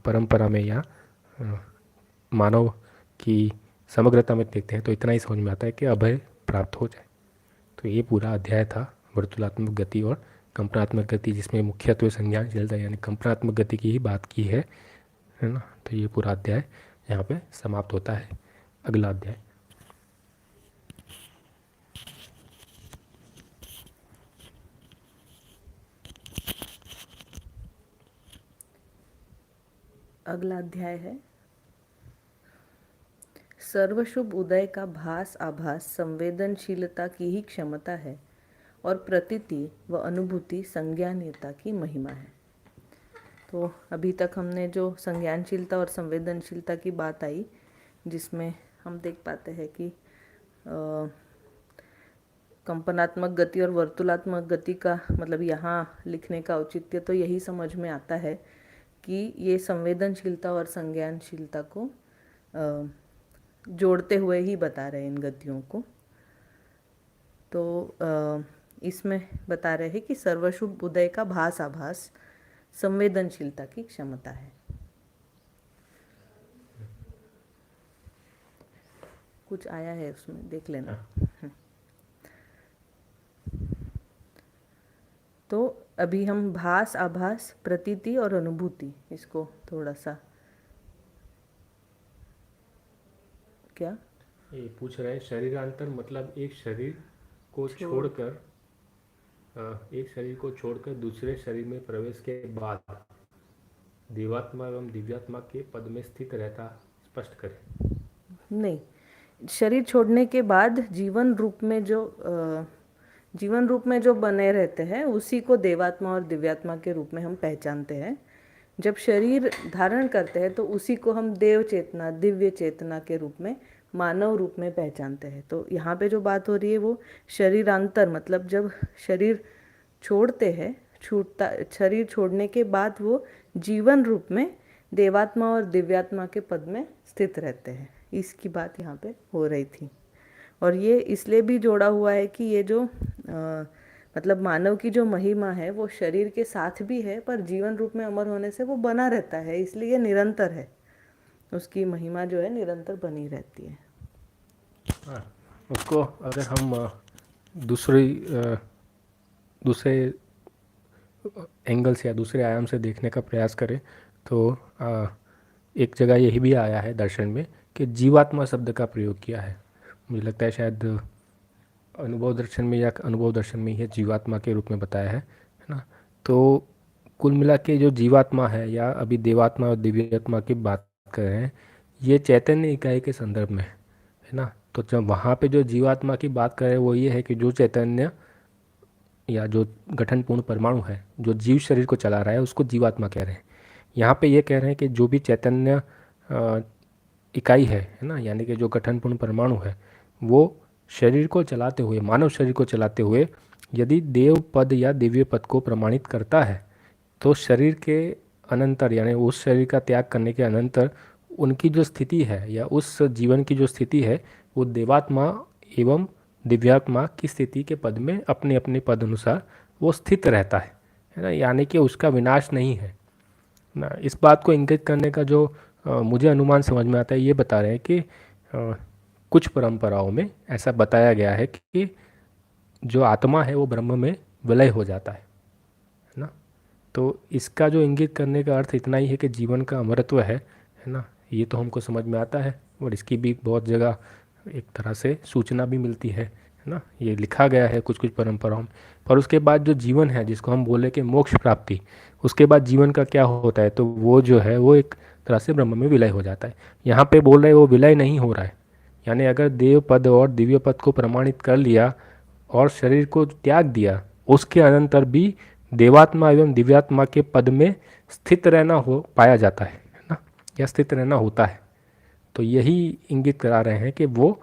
परंपरा में या मानव की समग्रता में देखते हैं तो इतना ही समझ में आता है कि अभय प्राप्त हो जाए। तो ये पूरा अध्याय था वर्तुलात्मक गति और कंपनात्मक गति, जिसमें मुख्यत्वे संज्ञानशीलता यानी कंपनात्मक गति की ही बात की है ना। तो ये पूरा अध्याय यहाँ पे समाप्त होता है। अगला अध्याय। अगला अध्याय है सर्वशुभ उदय का भास आभास संवेदनशीलता की ही क्षमता है और प्रतीति व अनुभूति संज्ञानीयता की महिमा है। तो अभी तक हमने जो संज्ञानशीलता और संवेदनशीलता की बात आई, जिसमें हम देख पाते हैं कि कंपनात्मक गति और वर्तुलात्मक गति का मतलब यहाँ लिखने का औचित्य तो यही समझ में आता है कि ये संवेदनशीलता और संज्ञानशीलता को जोड़ते हुए ही बता रहे हैं इन गतियों को। तो इसमें बता रहे हैं कि सर्वशुभ उदय का भास आभास संवेदनशीलता की क्षमता है। कुछ आया है उसमें, देख लेना। तो अभी हम भास आभास प्रतीति और अनुभूति, इसको थोड़ा सा क्या ये पूछ रहे हैं, शरीरांतर मतलब एक शरीर को छोड़कर दूसरे शरीर में प्रवेश के बाद देवात्मा एवं दिव्यात्मा के पद में स्थित रहता स्पष्ट करें। नहीं, शरीर छोड़ने के बाद जीवन रूप में जो बने रहते हैं उसी को देवात्मा और दिव्यात्मा के रूप में हम पहचानते हैं। जब शरीर धारण करते हैं तो उसी को हम देव चेतना, दिव्य चेतना के रूप में, मानव रूप में पहचानते हैं। तो यहाँ पे जो बात हो रही है वो शरीरांतर मतलब जब शरीर छोड़ते हैं, शरीर छोड़ने के बाद वो जीवन रूप में देवात्मा और दिव्यात्मा के पद में स्थित रहते हैं, इसकी बात यहाँ पे हो रही थी। और ये इसलिए भी जोड़ा हुआ है कि ये जो मतलब मानव की जो महिमा है वो शरीर के साथ भी है, पर जीवन रूप में अमर होने से वो बना रहता है, इसलिए निरंतर है। उसकी महिमा जो है निरंतर बनी रहती है। उसको अगर हम दूसरे एंगल से या दूसरे आयाम से देखने का प्रयास करें तो एक जगह यही भी आया है दर्शन में कि जीवात्मा शब्द का प्रयोग किया है। मुझे लगता है शायद अनुभव दर्शन में यह जीवात्मा के रूप में बताया है ना। तो कुल मिला के जो जीवात्मा है या अभी देवात्मा और दिव्यात्मा की बात कर रहे हैं, ये चैतन्य इकाई के संदर्भ में है ना। तो जब वहाँ पे जो जीवात्मा की बात कर रहे हैं वो ये है कि जो चैतन्य या जो गठनपूर्ण परमाणु है जो जीव शरीर को चला रहा है उसको जीवात्मा कह रहे हैं। यहाँ पे ये कह रहे हैं कि जो भी चैतन्य इकाई है ना, यानी कि जो गठनपूर्ण परमाणु है वो शरीर को चलाते हुए, मानव शरीर को चलाते हुए यदि देव पद या दिव्य पद को प्रमाणित करता है तो शरीर के अनंतर यानी उस शरीर का त्याग करने के अनंतर उनकी जो स्थिति है या उस जीवन की जो स्थिति है वो देवात्मा एवं दिव्यात्मा की स्थिति के पद में अपने अपने पद अनुसार वो स्थित रहता है ना। यानी कि उसका विनाश नहीं है ना। इस बात को इंगित करने का जो मुझे अनुमान समझ में आता है, ये बता रहे हैं कि कुछ परंपराओं में ऐसा बताया गया है कि जो आत्मा है वो ब्रह्म में विलय हो जाता है ना। तो इसका जो इंगित करने का अर्थ इतना ही है कि जीवन का अमरत्व है ना। ये तो हमको समझ में आता है और इसकी भी बहुत जगह एक तरह से सूचना भी मिलती है ना, ये लिखा गया है कुछ कुछ परंपराओं में। पर उसके बाद जो जीवन है जिसको हम बोले कि मोक्ष प्राप्ति, उसके बाद जीवन का क्या होता है, तो वो जो है वो एक तरह से ब्रह्म में विलय हो जाता है। यहाँ पे बोल रहे हैं वो विलय नहीं हो रहा है, यानी अगर देव पद और दिव्य पद को प्रमाणित कर लिया और शरीर को त्याग दिया, उसके अनंतर भी देवात्मा एवं दिव्यात्मा के पद में स्थित रहना हो पाया जाता है ना, या स्थित रहना होता है। तो यही इंगित करा रहे हैं कि वो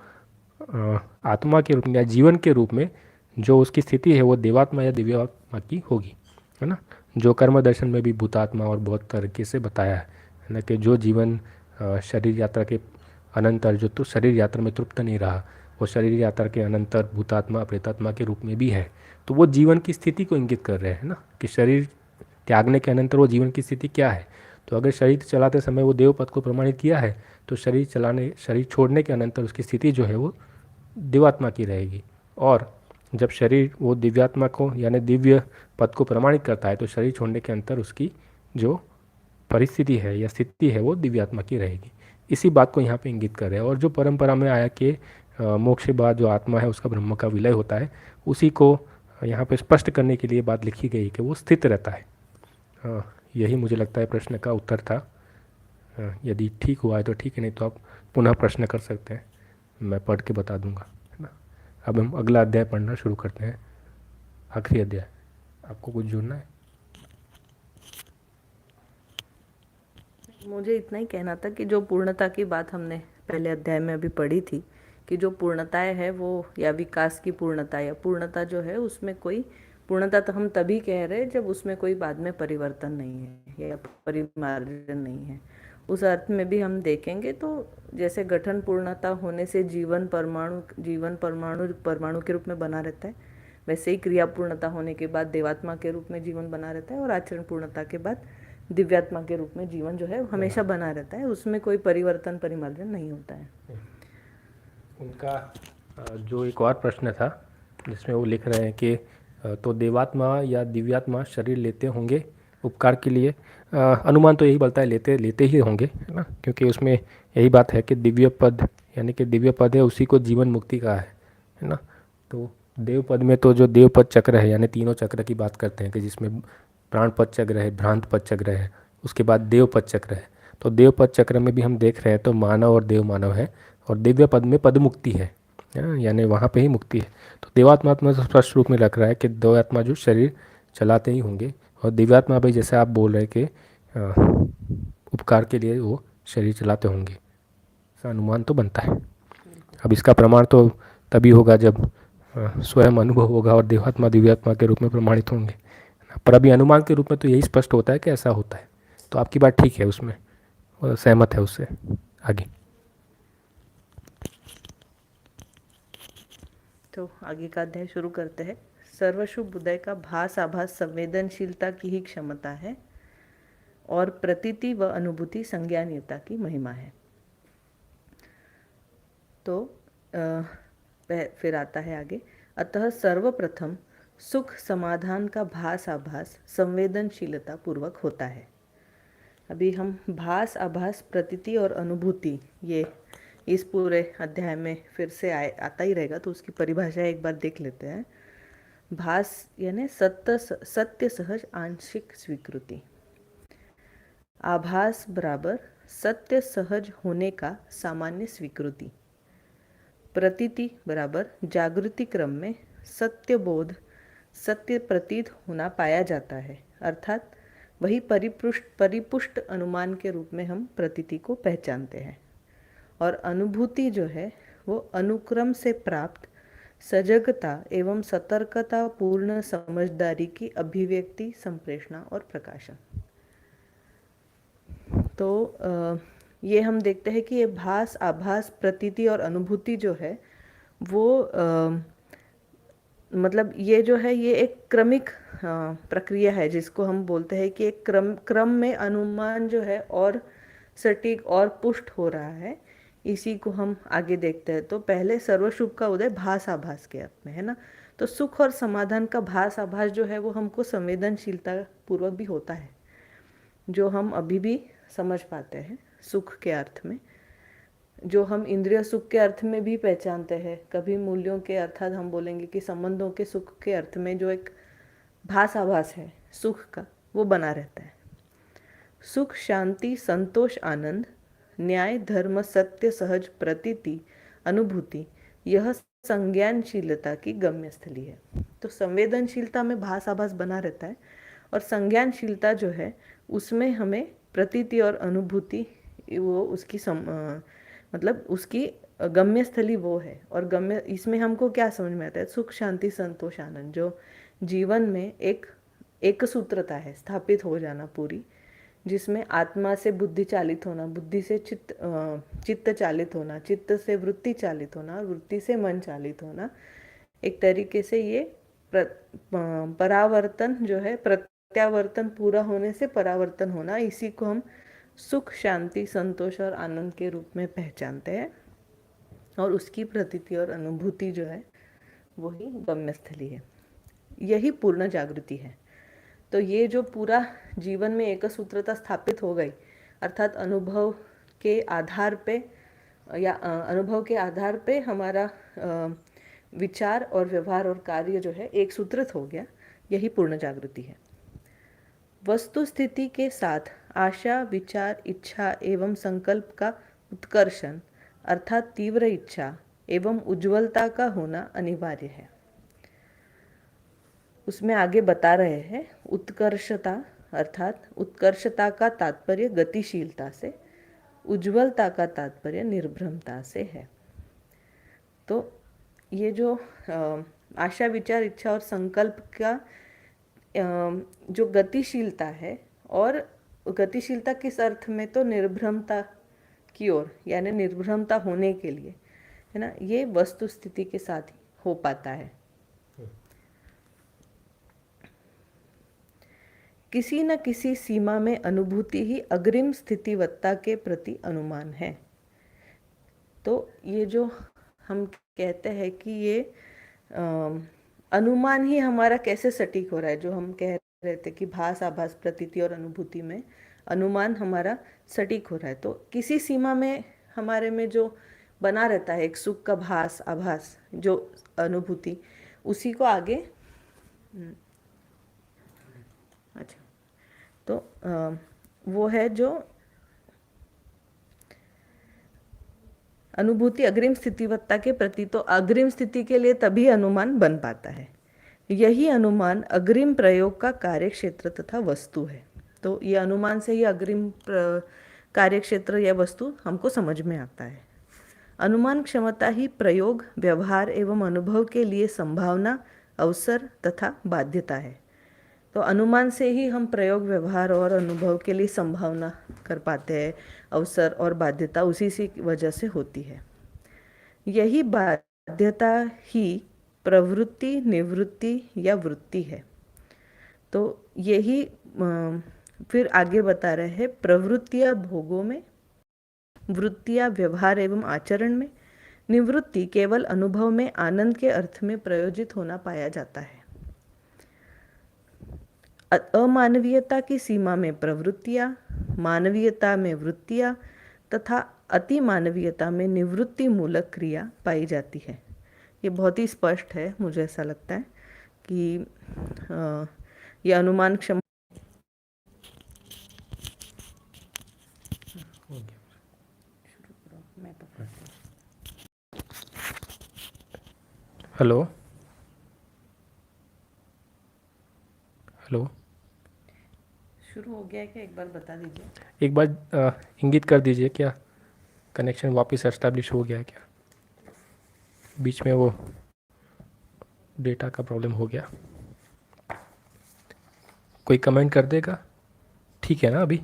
आत्मा के रूप में या जीवन के रूप में जो उसकी स्थिति है वो देवात्मा या दिव्यात्मा की होगी, है ना। जो कर्म दर्शन में भी भूतात्मा और बहुत तरीके से बताया है ना, कि जो जीवन शरीर यात्रा के अनंतर जो तो शरीर यात्रा में तृप्त नहीं रहा, वो शरीर यात्रा के अनंतर भूतात्मा प्रेतात्मा के रूप में भी है। तो वो जीवन की स्थिति को इंगित कर रहे हैं ना, कि शरीर त्यागने के अनंतर वो जीवन की स्थिति क्या है। तो अगर शरीर चलाते समय वो देव पद को प्रमाणित किया है, तो शरीर छोड़ने के अनंतर उसकी स्थिति जो है वो दिव्यात्मा की रहेगी। और जब शरीर वो दिव्यात्मा को यानी दिव्य पद को प्रमाणित करता है, तो शरीर छोड़ने के अंतर उसकी जो परिस्थिति है या स्थिति है वो दिव्यात्मा की रहेगी। इसी बात को यहाँ पे इंगित कर रहे हैं। और जो परंपरा में आया कि मोक्ष के बाद जो आत्मा है उसका ब्रह्म का विलय होता है, उसी को यहाँ पे स्पष्ट करने के लिए बात लिखी गई कि वो स्थित रहता है। यही मुझे लगता है प्रश्न का उत्तर था। यदि ठीक हुआ है तो ठीक है, नहीं तो आप पुनः प्रश्न कर सकते हैं, मैं पढ़ के बता दूंगा, है ना। अब हम अगला अध्याय पढ़ना शुरू करते हैं, आखिरी अध्याय। आपको कुछ जोड़ना है? मुझे इतना ही कहना था कि जो पूर्णता की बात हमने पहले अध्याय में अभी पढ़ी थी, कि जो पूर्णताएं है वो, या विकास की पूर्णता या पूर्णता जो है, उसमें कोई पूर्णता तो हम तभी कह रहे हैं जब उसमें कोई बाद में परिवर्तन नहीं है या परिमार्जन नहीं है। उस अर्थ में भी हम देखेंगे तो जैसे गठन पूर्णता होने से जीवन परमाणु परमाणु के रूप में बना रहता है, वैसे ही क्रिया पूर्णता होने के बाद देवात्मा के रूप में जीवन बना रहता है, और आचरण पूर्णता के बाद दिव्यात्मा के रूप में जीवन जो है हमेशा बना रहता है, उसमें कोई परिवर्तन परिमार्जन नहीं होता है। उनका जो एक और प्रश्न था जिसमें वो लिख रहे हैं कि तो देवात्मा या दिव्यात्मा शरीर लेते होंगे उपकार के लिए। अनुमान तो यही बोलता है लेते ही होंगे, है ना, क्योंकि उसमें यही बात है कि दिव्य पद यानी कि दिव्य पद है उसी को जीवन मुक्ति का है ना। तो देव पद में तो जो देव पद चक्र है यानी तीनों चक्र की बात करते हैं, कि जिसमें प्राण पद चक्र है, भ्रांत पद चक्र है, उसके बाद देव पद चक्र है। तो देव पद चक्र में भी हम देख रहे हैं तो मानव और देव मानव है, और दिव्य पद में पद मुक्ति है, यानी वहाँ पे ही मुक्ति है। तो देवात्मा तो स्पष्ट रूप में लग रहा है कि देवात्मा जो शरीर चलाते ही होंगे, और दिव्यात्मा भी जैसे आप बोल रहे हैं कि उपकार के लिए वो शरीर चलाते होंगे, ऐसा अनुमान तो बनता है। अब इसका प्रमाण तो तभी होगा जब स्वयं अनुभव होगा और देवात्मा दिव्यात्मा के रूप में प्रमाणित होंगे। पर अभी अनुमान के रूप में तो यही स्पष्ट होता है कि ऐसा होता है। तो आपकी बात ठीक है, उसमें सहमत है उससे। आगे तो आगे का अध्याय शुरू करते हैं। सर्वशुभ उदय का भास आभास संवेदनशीलता की ही क्षमता है, और प्रतीति व अनुभूति संज्ञानीयता की महिमा है। तो फिर आता है आगे, अतः सर्वप्रथम सुख समाधान का भास आभास संवेदनशीलता पूर्वक होता है। अभी हम भास आभास प्रतीति और अनुभूति, ये इस पूरे अध्याय में फिर से आता ही रहेगा, तो उसकी परिभाषा एक बार देख लेते हैं। भास यानी सत्य सहज आंशिक स्वीकृति, आभास बराबर सत्य सहज होने का सामान्य स्वीकृति, प्रतीति बराबर जागृति क्रम में सत्य बोध सत्य प्रतीत होना पाया जाता है, अर्थात वही परिपुष्ट अनुमान के रूप में हम प्रतीति को पहचानते हैं। और अनुभूति जो है वो अनुक्रम से प्राप्त सजगता एवं सतर्कता पूर्ण समझदारी की अभिव्यक्ति, संप्रेषणा और प्रकाशन। तो ये हम देखते हैं कि ये भास आभास प्रतीति और अनुभूति जो है वो मतलब ये जो है ये एक क्रमिक प्रक्रिया है, जिसको हम बोलते हैं कि एक क्रम में अनुमान जो है और सटीक और पुष्ट हो रहा है। इसी को हम आगे देखते हैं। तो पहले सर्वशुभ का उदय भास आभास के अर्थ में है ना। तो सुख और समाधान का भास आभास जो है वो हमको संवेदनशीलता पूर्वक भी होता है, जो हम अभी भी समझ पाते हैं सुख के अर्थ में। जो हम इंद्रिय सुख के अर्थ में भी पहचानते हैं, कभी मूल्यों के अर्थात हम बोलेंगे कि संबंधों के सुख के अर्थ में जो एक भास आभास है सुख का, वो बना रहता है। सुख, शांति, संतोष, आनंद, न्याय, धर्म, सत्य, सहज प्रतीति, अनुभूति, यह संज्ञानशीलता की गम्य स्थली है। तो संवेदनशीलता में भास आभास बना रहता है, और संज्ञानशीलता जो है उसमें हमें प्रतीति और अनुभूति, वो उसकी मतलब उसकी गम्य स्थली वो है। और गम्य, इसमें हमको क्या समझ में आता है? सुख, शांति, संतोष, आनंद, जो जीवन में एक सूत्रता है, स्थापित हो जाना पूरी, जिसमें आत्मा से बुद्धि चालित होना, बुद्धि से चित्त चालित होना, चित्त से वृत्ति चालित होना, और वृत्ति से मन चालित होना, एक तरीके से ये परावर्तन जो है, प्रत्यावर्तन पूरा होने से परावर्तन होना, इसी को हम सुख, शांति, संतोष और आनंद के रूप में पहचानते हैं। और उसकी प्रतीति और अनुभूति जो है वही गम्य स्थली है, यही पूर्ण जागृति है। तो ये जो पूरा जीवन में एक सूत्रता स्थापित हो गई, अर्थात अनुभव के आधार पे या अनुभव के आधार पे हमारा विचार और व्यवहार और कार्य जो है एक सूत्रित हो गया, यही पूर्ण जागृति है। वस्तु स्थिति के साथ आशा, विचार, इच्छा एवं संकल्प का उत्कर्षण अर्थात तीव्र इच्छा एवं उज्ज्वलता का होना अनिवार्य है। उसमें आगे बता रहे हैं, उत्कर्षता अर्थात उत्कर्षता का तात्पर्य गतिशीलता से, उज्ज्वलता का तात्पर्य निर्भ्रमता से है। तो ये जो आशा, विचार, इच्छा और संकल्प का जो गतिशीलता है, और गतिशीलता किस अर्थ में? तो निर्भ्रमता की ओर, यानी निर्भ्रमता होने के लिए, है ना, ये वस्तु स्थिति के साथ ही हो पाता है। किसी न किसी सीमा में अनुभूति ही अग्रिम स्थितिवत्ता के प्रति अनुमान है। तो ये जो हम कहते हैं कि ये अनुमान ही हमारा कैसे सटीक हो रहा है, जो हम कह रहे थे कि भास, आभास, प्रतीति और अनुभूति में अनुमान हमारा सटीक हो रहा है। तो किसी सीमा में हमारे में जो बना रहता है एक सुख का भास, आभास, जो अनुभूति, उसी को आगे अच्छा, तो वो है जो अनुभूति अग्रिम स्थितिवत्ता के प्रति। तो अग्रिम स्थिति के लिए तभी अनुमान बन पाता है। यही अनुमान अग्रिम प्रयोग का कार्यक्षेत्र तथा वस्तु है। तो ये अनुमान से ही अग्रिम कार्यक्षेत्र या वस्तु हमको समझ में आता है। अनुमान क्षमता ही प्रयोग, व्यवहार एवं अनुभव के लिए संभावना, अवसर तथा बाध्यता है। तो अनुमान से ही हम प्रयोग, व्यवहार और अनुभव के लिए संभावना कर पाते हैं, अवसर और बाध्यता उसी सी वजह से होती है। यही बाध्यता ही प्रवृत्ति, निवृत्ति या वृत्ति है। तो यही फिर आगे बता रहे हैं, प्रवृत्तियां भोगों में, वृत्तियां व्यवहार एवं आचरण में, निवृत्ति केवल अनुभव में आनंद के अर्थ में प्रयोजित होना पाया जाता है। अमानवीयता की सीमा में प्रवृत्तियां, मानवीयता में वृत्तियां तथा अति मानवीयता में निवृत्ति मूलक क्रिया पाई जाती है। ये बहुत ही स्पष्ट है, मुझे ऐसा लगता है कि ये अनुमान क्षमता। हेलो हेलो, शुरू हो गया है क्या? एक बार बता दीजिए। एक बार इंगित कर दीजिए, क्या कनेक्शन वापस एस्टैब्लिश हो गया है क्या? बीच में वो डेटा का प्रॉब्लम हो गया। कोई कमेंट कर देगा? ठीक है ना अभी?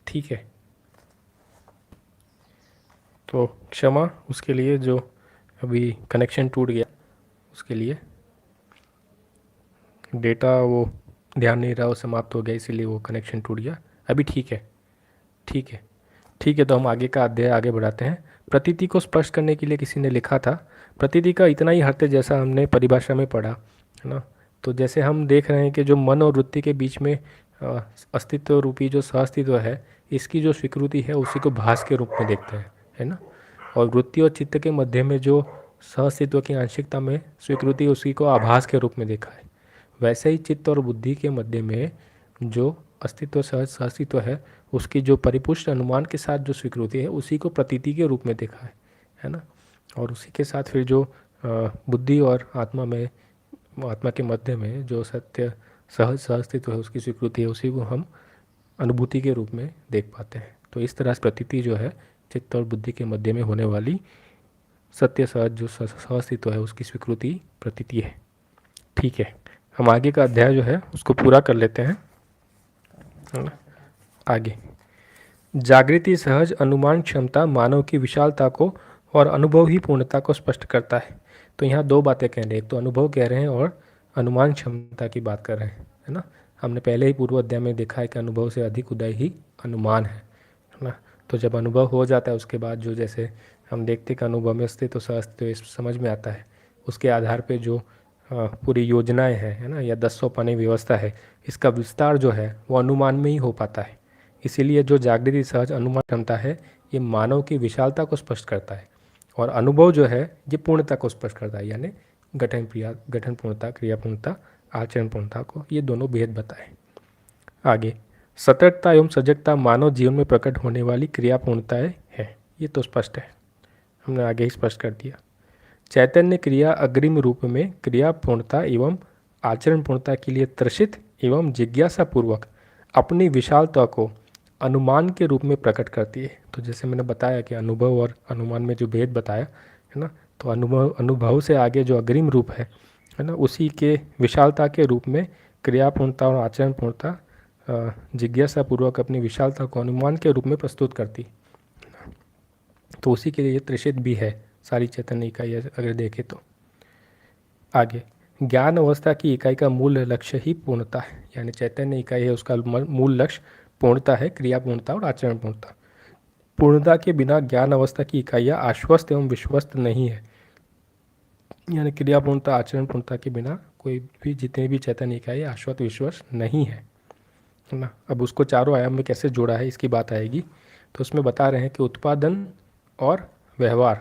ठीक है, तो क्षमा उसके लिए जो अभी कनेक्शन टूट गया, उसके लिए डेटा वो ध्यान नहीं रहा, वो समाप्त हो गया, इसीलिए वो कनेक्शन टूट गया। अभी ठीक है, ठीक है, ठीक है। तो हम आगे का अध्याय आगे बढ़ाते हैं। प्रतीति को स्पष्ट करने के लिए किसी ने लिखा था, प्रतीति का इतना ही अर्थ जैसा हमने परिभाषा में पढ़ा, है ना, तो जैसे हम देख रहे हैं कि जो मन और वृत्ति के बीच में अस्तित्व रूपी जो सहअस्तित्व है, इसकी जो स्वीकृति है उसी को भास के रूप में देखते हैं, है ना। और वृत्ति और चित्त के मध्य में जो सहअस्तित्व की आंशिकता में स्वीकृति, उसी को आभास के रूप में देखा है। वैसे ही चित्त और बुद्धि के मध्य में जो अस्तित्व सहअस्तित्व है, उसकी जो परिपुष्ट अनुमान के साथ जो स्वीकृति है, उसी को प्रतीति के रूप में देखा है ना। और उसी के साथ फिर जो बुद्धि और आत्मा में, आत्मा के मध्य में जो सत्य सहअस्तित्व है, उसकी स्वीकृति है, उसी को हम अनुभूति के रूप में देख पाते हैं। तो इस तरह से प्रतीति जो है चित्त और बुद्धि के मध्य में होने वाली सत्य सहज जो सहअस्तित्व है, उसकी स्वीकृति प्रतीति है। ठीक है, हम आगे का अध्याय जो है उसको पूरा कर लेते हैं, है ना। आगे, जागृति सहज अनुमान क्षमता मानव की विशालता को और अनुभव ही पूर्णता को स्पष्ट करता है। तो यहाँ दो बातें कह रहे हैं, एक तो अनुभव कह रहे हैं और अनुमान क्षमता की बात कर रहे हैं, है ना। हमने पहले ही पूर्व अध्याय में देखा है कि अनुभव से अधिक उदय ही अनुमान है ना। तो जब अनुभव हो जाता है उसके बाद जो, जैसे हम देखते हैं कि अनुभव में अस्तित्व सहअस्तित्व समझ में आता है, उसके आधार पर जो पूरी योजनाएं हैं, है ना, या 10 सोपानी व्यवस्था है, इसका विस्तार जो है वो अनुमान में ही हो पाता है। इसीलिए जो जागृति सहज अनुमान क्षमता है, ये मानव की विशालता को स्पष्ट करता है, और अनुभव जो है ये पूर्णता को स्पष्ट करता है, यानी गठन पूर्णता, क्रिया पूर्णता, आचरण पूर्णता को, ये दोनों भेद बताए। आगे, सतर्कता एवं सजगता मानव जीवन में प्रकट होने वाली क्रिया पूर्णताएं है, ये तो स्पष्ट है, हमने आगे ही स्पष्ट कर दिया। चैतन्य क्रिया अग्रिम रूप में क्रिया पूर्णता एवं आचरण पूर्णता के लिए त्रसित एवं जिज्ञासा पूर्वक अपनी विशालता को अनुमान के रूप में प्रकट करती है। तो जैसे मैंने बताया कि अनुभव और अनुमान में जो भेद बताया, है ना, तो अनुभव से आगे जो अग्रिम रूप है ना, उसी के विशालता के रूप में क्रिया पूर्णता और आचरण पूर्णता जिज्ञासा पूर्वक अपनी विशालता को अनुमान के रूप में प्रस्तुत करती। तो उसी के लिए ये त्रिषित भी है सारी चैतन्य इकाई अगर देखें तो। आगे, ज्ञान अवस्था की इकाई का मूल लक्ष्य ही पूर्णता है, यानी चैतन्य इकाई है उसका मूल लक्ष्य पूर्णता है, क्रिया पूर्णता और आचरण पूर्णता। पूर्णता के बिना ज्ञान अवस्था की इकाइयाँ आश्वस्त एवं विश्वस्त नहीं है, यानी क्रिया पूर्णता आचरण पूर्णता के बिना कोई भी, जितनी भी चैतन्य इकाई आश्वस्त विश्वस्त नहीं है ना। अब उसको चारों आयाम में कैसे जोड़ा है इसकी बात आएगी। तो उसमें बता रहे हैं कि उत्पादन और व्यवहार,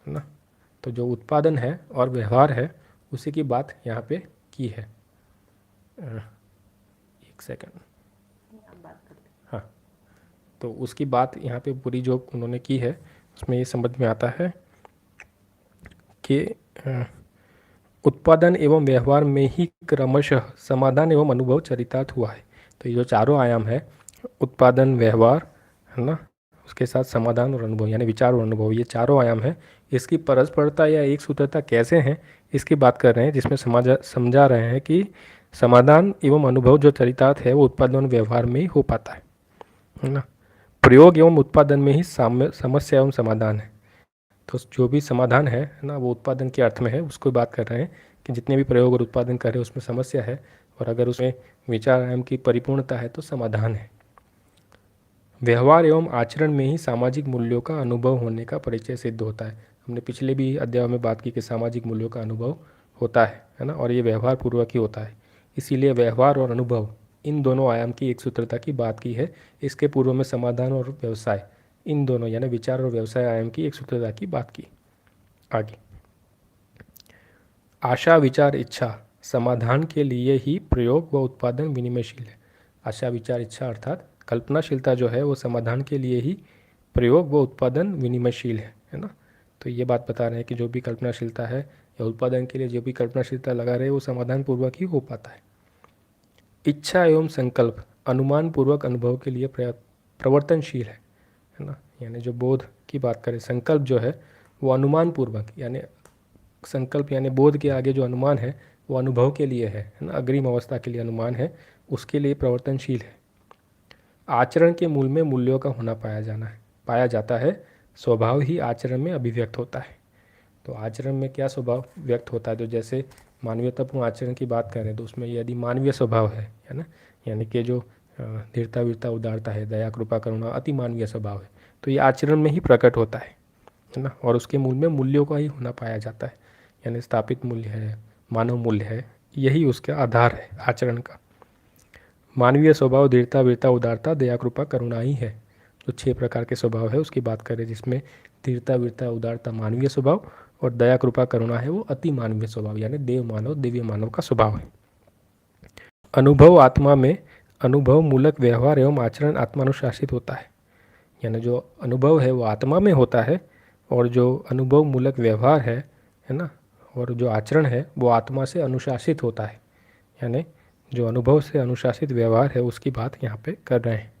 है ना। तो जो उत्पादन है और व्यवहार है उसी की बात यहाँ पे की है। एक सेकंड, हाँ, तो उसकी बात यहाँ पे पूरी जो उन्होंने की है उसमें ये समझ में आता है कि उत्पादन एवं व्यवहार में ही क्रमशः समाधान एवं अनुभव चरितार्थ हुआ है। तो ये जो चारों आयाम है, उत्पादन, व्यवहार, है ना, उसके साथ समाधान और अनुभव, यानी विचार और अनुभव, ये चारों आयाम है, इसकी परस्परता या एक सूत्रता कैसे है इसकी बात कर रहे हैं, जिसमें समझा रहे हैं कि समाधान एवं अनुभव जो चरितार्थ है वो उत्पादन और व्यवहार में ही हो पाता है ना। प्रयोग एवं उत्पादन में ही समस्या एवं समाधान है। तो जो भी समाधान है ना, वो उत्पादन के अर्थ में है, उसको बात कर रहे हैं कि जितने भी प्रयोग और उत्पादन कर रहे हैं उसमें समस्या है, और अगर उसमें विचार आयाम की परिपूर्णता है तो समाधान है। व्यवहार एवं आचरण में ही सामाजिक मूल्यों का अनुभव होने का परिचय सिद्ध होता है। हमने पिछले भी अध्याय में बात की कि सामाजिक मूल्यों का अनुभव होता है ना, और ये व्यवहार पूर्वक ही होता है। इसीलिए व्यवहार और अनुभव इन दोनों आयाम की एक सूत्रता की बात की है। इसके पूर्व में समाधान और व्यवसाय, इन दोनों यानी विचार और व्यवसाय आयाम की एक सूत्रता की बात की। आगे, आशा, विचार, इच्छा समाधान के लिए ही प्रयोग व उत्पादन विनिमयशील है। आशा, विचार, इच्छा अर्थात कल्पनाशीलता जो है वो समाधान के लिए ही प्रयोग व उत्पादन विनिमयशील है ना। तो ये बात बता रहे हैं कि जो भी कल्पनाशीलता है या उत्पादन के लिए जो भी कल्पनाशीलता लगा रहे हैं वो समाधान पूर्वक ही हो पाता है। इच्छा एवं संकल्प अनुमान पूर्वक अनुभव के लिए प्रवर्तनशील है ना, यानी जो बोध की बात करें, संकल्प जो है वो अनुमान पूर्वक, यानी संकल्प यानी बोध के आगे जो अनुमान है वो अनुभव के लिए है ना, अग्रिम अवस्था के लिए अनुमान है, उसके लिए प्रवर्तनशील है। आचरण के मूल में मूल्यों का होना पाया जाता है, स्वभाव ही आचरण में अभिव्यक्त होता है। तो आचरण में क्या स्वभाव व्यक्त होता है, तो जैसे मानवीयतापूर्ण आचरण की बात करें तो उसमें यदि मानवीय स्वभाव है ना, यानी कि जो धीरता, वीरता, उदारता है, दया, कृपा, करुणा, अति मानवीय स्वभाव है, तो ये आचरण में ही प्रकट होता है ना। और उसके मूल में मूल्यों का ही होना पाया जाता है, यानी स्थापित मूल्य है, मानव मूल्य है, यही उसका आधार है आचरण का। मानवीय स्वभाव धीरता, वीरता, उदारता, दया, कृपा, करुणा ही है। जो 6 प्रकार के स्वभाव है उसकी बात करें, जिसमें धीरता, वीरता, उदारता मानवीय स्वभाव और दया, कृपा, करुणा है वो अति मानवीय स्वभाव, यानी देव मानव, दिव्य मानव का स्वभाव है। अनुभव आत्मा में अनुभव मूलक व्यवहार एवं आचरण आत्मानुशासित होता है, यानी जो अनुभव है वो आत्मा में होता है और जो अनुभव मूलक व्यवहार है ना, और जो आचरण है वो आत्मा से अनुशासित होता है, यानी जो अनुभव से अनुशासित व्यवहार है उसकी बात यहाँ पे कर रहे हैं।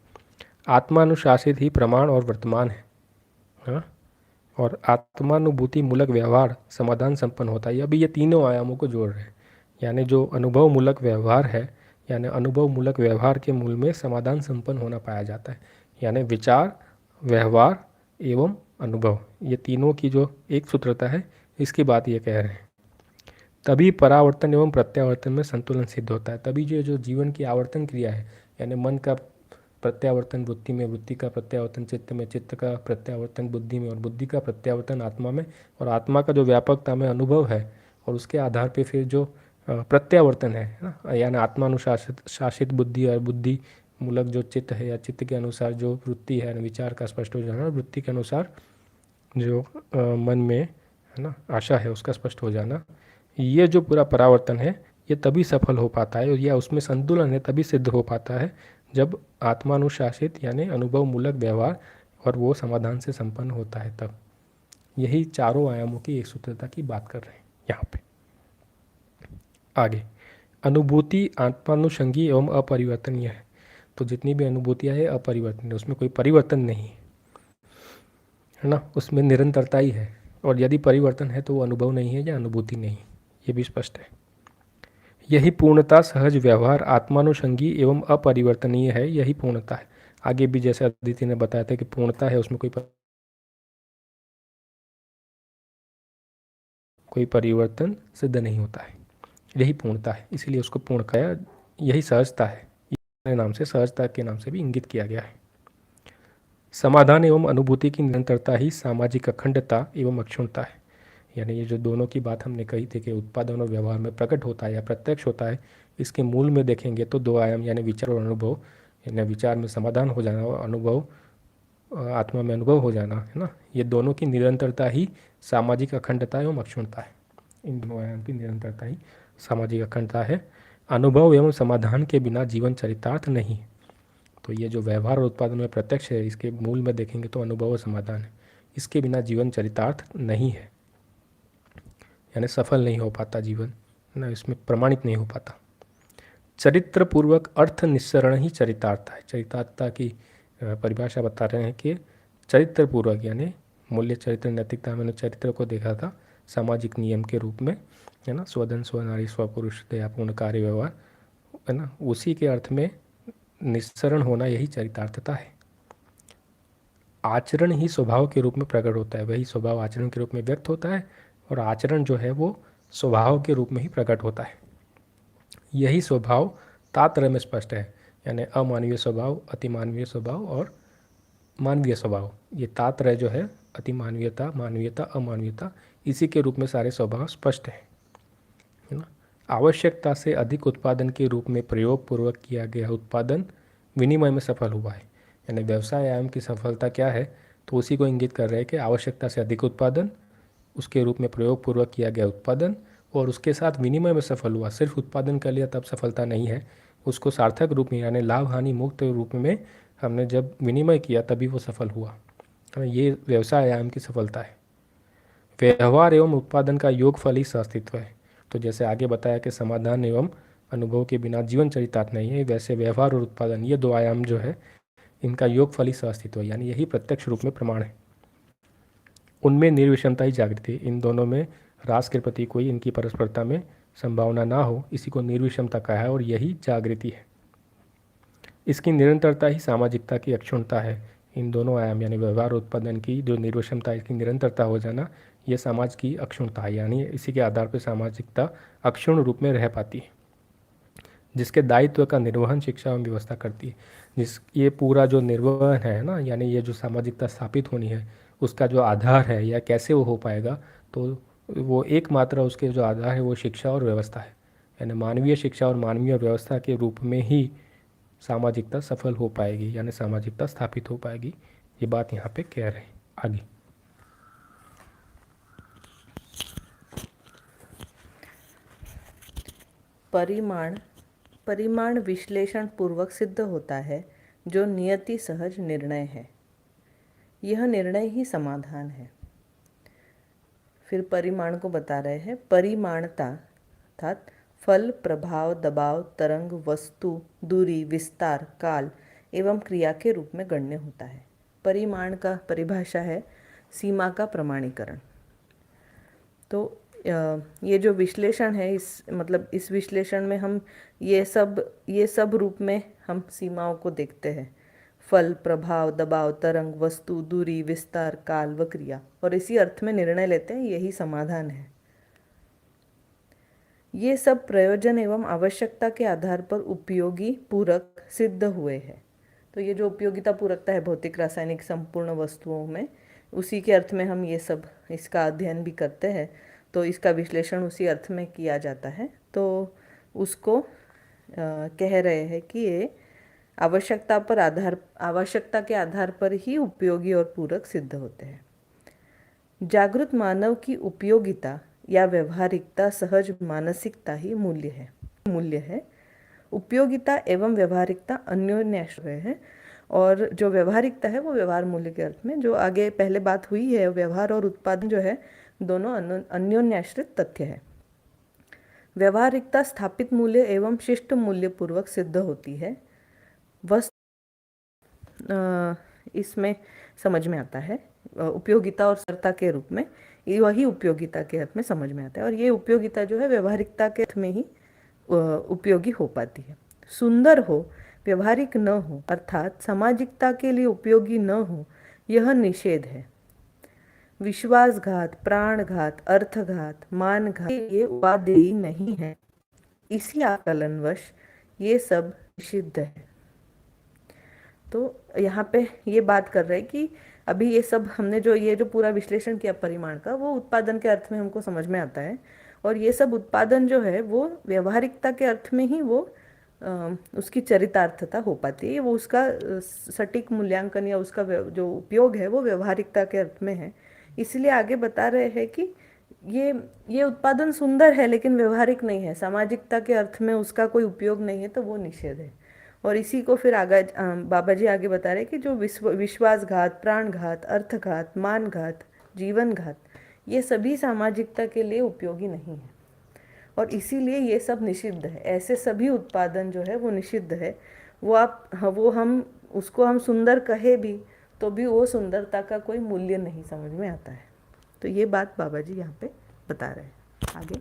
आत्मानुशासित ही प्रमाण और वर्तमान है, हाँ, और आत्मानुभूति मूलक व्यवहार समाधान संपन्न होता है। अभी ये तीनों आयामों को जोड़ रहे हैं, यानी जो अनुभव मूलक व्यवहार है, यानी अनुभव मूलक व्यवहार के मूल में समाधान संपन्न होना पाया जाता है, यानी विचार, व्यवहार एवं अनुभव, ये तीनों की जो एक सूत्रता है इसकी बात ये कह रहे हैं। तभी परावर्तन एवं प्रत्यावर्तन में संतुलन सिद्ध होता है। तभी जो जीवन की आवर्तन क्रिया है, यानी मन का प्रत्यावर्तन बुद्धि में, बुद्धि का प्रत्यावर्तन चित्त में, चित्त का प्रत्यावर्तन बुद्धि में और बुद्धि का प्रत्यावर्तन आत्मा में, और आत्मा का जो व्यापकता में अनुभव है और उसके आधार पे फिर जो प्रत्यावर्तन है ना, यानी आत्मानुशासित शासित बुद्धि और बुद्धि मूलक जो चित्त है या चित्त के अनुसार जो वृत्ति है, विचार का स्पष्ट हो जाना, वृत्ति के अनुसार जो मन में है ना आशा है उसका स्पष्ट हो जाना, ये जो पूरा परावर्तन है ये तभी सफल हो पाता है, और यह उसमें संतुलन है तभी सिद्ध हो पाता है जब आत्मानुशासित यानी अनुभव मूलक व्यवहार और वो समाधान से संपन्न होता है। तब यही चारों आयामों की एक सूत्रता की बात कर रहे हैं यहाँ पे। आगे, अनुभूति आत्मानुषंगी एवं अपरिवर्तनीय है। तो जितनी भी अनुभूतियाँ है अपरिवर्तनीय, उसमें कोई परिवर्तन नहीं है ना, उसमें निरंतरता ही है, और यदि परिवर्तन है तो वो अनुभव नहीं है या अनुभूति नहीं, ये भी स्पष्ट है। यही पूर्णता सहज व्यवहार आत्मानुषंगी एवं अपरिवर्तनीय है, यही पूर्णता है। आगे भी जैसे अदिति ने बताया था कि पूर्णता है उसमें कोई परिवर्तन सिद्ध नहीं होता है, यही पूर्णता है, इसीलिए उसको पूर्ण कहा। यही सहजता है, नाम से सहजता के नाम से भी इंगित किया गया है। समाधान एवं अनुभूति की निरंतरता ही सामाजिक अखंडता एवं अक्षुण्णता है, यानी ये जो दोनों की बात हमने कही थी कि उत्पादन और व्यवहार में प्रकट होता है या प्रत्यक्ष होता है, इसके मूल में देखेंगे तो दो आयाम यानी विचार और अनुभव, यानी विचार में समाधान हो जाना और अनुभव आत्मा में अनुभव हो जाना है ना, ये दोनों की निरंतरता ही सामाजिक अखंडता एवं अक्षुण्णता है। इन दोनों आयाम की निरंतरता ही सामाजिक अखंडता है। अनुभव एवं समाधान के बिना जीवन चरितार्थ नहीं। तो ये जो व्यवहार और उत्पादन में प्रत्यक्ष है, इसके मूल में देखेंगे तो अनुभव और समाधान है, इसके बिना जीवन चरितार्थ नहीं है, यानी सफल नहीं हो पाता जीवन ना, इसमें प्रमाणित नहीं हो पाता। चरित्र पूर्वक अर्थ निस्सरण ही चरितार्थ है। चरितार्थता की परिभाषा बता रहे हैं कि चरित्र पूर्वक यानी मूल्य चरित्र नैतिकता, मैंने चरित्र को देखा था सामाजिक नियम के रूप में, है ना, स्वधन स्वनारी स्वपुरुष दयापूर्ण कार्य व्यवहार, है ना, उसी के अर्थ में निस्सरण होना यही चरितार्थता है। आचरण ही स्वभाव के रूप में प्रकट होता है, वही स्वभाव आचरण के रूप में व्यक्त होता है, और आचरण जो है वो स्वभाव के रूप में ही प्रकट होता है। यही स्वभाव तात्रय में स्पष्ट है, यानी अमानवीय स्वभाव, अतिमानवीय स्वभाव और मानवीय स्वभाव, ये तात्रय जो है अतिमानवीयता, मानवीयता, अमानवीयता, इसी के रूप में सारे स्वभाव स्पष्ट है ना। आवश्यकता से अधिक उत्पादन के रूप में प्रयोग पूर्वक किया गया उत्पादन विनिमय में सफल हुआ है, यानी व्यवसाय आयाम की सफलता क्या है, तो उसी को इंगित कर रहे हैं कि आवश्यकता से अधिक उत्पादन, उसके रूप में प्रयोग पूर्वक किया गया उत्पादन, और उसके साथ विनिमय में सफल हुआ। सिर्फ उत्पादन कर लिया तब सफलता नहीं है, उसको सार्थक रूप में यानी लाभ हानि मुक्त रूप में हमने जब विनिमय किया तभी वो सफल हुआ, ये व्यवसाय आयाम की सफलता है। व्यवहार एवं उत्पादन का योगफल ही अस्तित्व है। तो जैसे आगे बताया कि समाधान एवं अनुभव के बिना जीवन चरितार्थ नहीं है, वैसे व्यवहार और उत्पादन ये दो आयाम जो है इनका योगफल ही अस्तित्व है, यानी यही प्रत्यक्ष रूप में प्रमाण है। उनमें निर्विषमता ही जागृति है, इन दोनों में रास के प्रति कोई इनकी परस्परता में संभावना ना हो, इसी को निर्विषमता कहा है, और यही जागृति है। इसकी निरंतरता ही सामाजिकता की अक्षुण्णता है। इन दोनों आयाम यानी व्यवहार उत्पादन की जो निर्विषमता, इसकी निरंतरता हो जाना, यह समाज की अक्षुण्णता है, यानी इसी के आधार पर सामाजिकता अक्षुण्ण रूप में रह पाती है, जिसके दायित्व का निर्वहन शिक्षा एवं व्यवस्था करती है। जिस ये पूरा जो निर्वहन है ना, यानी ये जो सामाजिकता स्थापित होनी है उसका जो आधार है या कैसे वो हो पाएगा, तो वो एकमात्र उसके जो आधार है वो शिक्षा और व्यवस्था है, यानी मानवीय शिक्षा और मानवीय व्यवस्था के रूप में ही सामाजिकता सफल हो पाएगी, यानी सामाजिकता स्थापित हो पाएगी। ये बात यहाँ पे कह रहे हैं। आगे परिमाण परिमाण विश्लेषण पूर्वक सिद्ध होता है जो नियति सहज निर्णय है, यह निर्णय ही समाधान है। फिर परिमाण को बता रहे हैं। परिमाणता अर्थात फल, प्रभाव, दबाव, तरंग, वस्तु, दूरी, विस्तार, काल एवं क्रिया के रूप में गण्य होता है। परिमाण का परिभाषा है सीमा का प्रमाणीकरण। तो ये जो विश्लेषण है, इस विश्लेषण में हम ये सब रूप में हम सीमाओं को देखते हैं। फल, प्रभाव, दबाव, तरंग, वस्तु, दूरी, विस्तार, काल व क्रिया, और इसी अर्थ में निर्णय लेते हैं, यही समाधान है। ये सब प्रयोजन एवं आवश्यकता के आधार पर उपयोगी पूरक सिद्ध हुए हैं। तो ये जो उपयोगिता पूरकता है भौतिक रासायनिक संपूर्ण वस्तुओं में, उसी के अर्थ में हम ये सब इसका अध्ययन भी करते हैं। तो इसका विश्लेषण उसी अर्थ में किया जाता है। तो उसको कह रहे हैं कि ये आवश्यकता के आधार पर ही उपयोगी और पूरक सिद्ध होते हैं। जागृत मानव की उपयोगिता या व्यवहारिकता सहज मानसिकता ही मूल्य है। उपयोगिता एवं व्यवहारिकता अन्योन्याश्रय है, और जो व्यवहारिकता है वो व्यवहार मूल्य के अर्थ में, जो आगे पहले बात हुई है, व्यवहार और उत्पादन जो है दोनों अन्योन्याश्रित तथ्य है। व्यवहारिकता स्थापित मूल्य एवं शिष्ट मूल्य पूर्वक सिद्ध होती है। इसमें समझ में आता है उपयोगिता और सरता के रूप में, वही उपयोगिता के अर्थ में समझ में आता है। और ये उपयोगिता जो है व्यवहारिकता के अर्थ में ही उपयोगी हो पाती है। सुंदर हो, व्यवहारिक न हो, अर्थात सामाजिकता के लिए उपयोगी न हो, यह निषेध है। विश्वासघात, प्राणघात, अर्थघात, मानघात ये उपादेय नहीं है। इसी आकलनवश ये सब निषिद्ध है। तो यहाँ पे ये बात कर रहे हैं कि अभी ये सब हमने जो पूरा विश्लेषण किया परिमाण का, वो उत्पादन के अर्थ में हमको समझ में आता है। और ये सब उत्पादन जो है वो व्यवहारिकता के अर्थ में ही वो उसकी चरितार्थता हो पाती है। वो उसका सटीक मूल्यांकन या उसका जो उपयोग है वो व्यवहारिकता के अर्थ में है। इसलिए आगे बता रहे हैं कि ये उत्पादन सुंदर है लेकिन व्यवहारिक नहीं है, सामाजिकता के अर्थ में उसका कोई उपयोग नहीं है, तो वो निषेध है। और इसी को फिर आगे बाबा जी आगे बता रहे कि जो विश्वासघात, प्राणघात, अर्थघात, मानघात, जीवनघात, ये सभी सामाजिकता के लिए उपयोगी नहीं है, और इसीलिए ये सब निषिद्ध है। ऐसे सभी उत्पादन जो है वो निषिद्ध है। हम उसको हम सुंदर कहे भी तो भी वो सुंदरता का कोई मूल्य नहीं समझ में आता है। तो ये बात बाबा जी यहाँ पे बता रहे हैं। आगे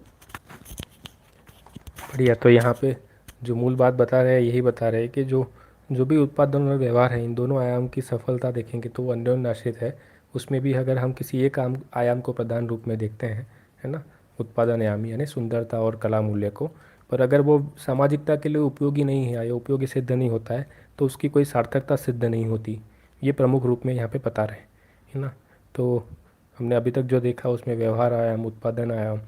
बढ़िया। तो यहाँ पे जो मूल बात बता रहे हैं यही बता रहे हैं कि जो भी उत्पादन और व्यवहार है, इन दोनों आयाम की सफलता देखेंगे तो वो अन्योन्याश्रित है। उसमें भी अगर हम किसी एक आयाम को प्रधान रूप में देखते हैं, है ना, उत्पादन आयाम यानी सुंदरता और कला मूल्य को, पर अगर वो सामाजिकता के लिए उपयोगी नहीं है या उपयोगी सिद्ध नहीं होता है तो उसकी कोई सार्थकता सिद्ध नहीं होती। ये प्रमुख रूप में यहाँ पे बता रहे हैं, है ना। तो हमने अभी तक जो देखा उसमें व्यवहार आयाम, उत्पादन आयाम,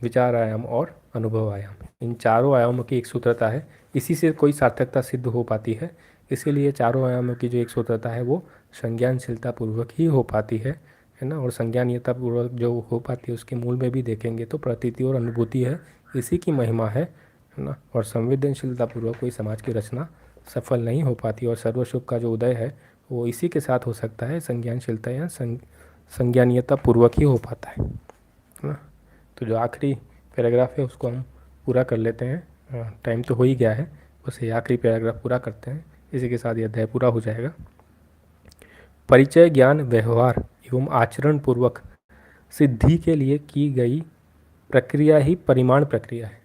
विचार आयाम और अनुभव आयाम, इन चारों आयामों की एक सूत्रता है। इसी से कोई सार्थकता सिद्ध हो पाती है। इसीलिए चारों आयामों की जो एक सूत्रता है वो संज्ञानशीलता पूर्वक ही हो पाती है ना। और संज्ञानीयता पूर्वक जो हो पाती है उसके मूल में भी देखेंगे तो प्रतीति और अनुभूति है, इसी की महिमा है ना। और संवेदनशीलता पूर्वक कोई समाज की रचना सफल नहीं हो पाती। और सर्वसुख का जो उदय है वो इसी के साथ हो सकता है, संज्ञानशीलता या संज्ञानीयता पूर्वक ही हो पाता है ना। तो जो आखिरी पैराग्राफ है उसको हम पूरा कर लेते हैं। टाइम तो हो ही गया है, बस ये आखिरी पैराग्राफ पूरा करते हैं, इसी के साथ ये अध्याय पूरा हो जाएगा। परिचय ज्ञान व्यवहार एवं आचरण पूर्वक सिद्धि के लिए की गई प्रक्रिया ही परिमाण प्रक्रिया है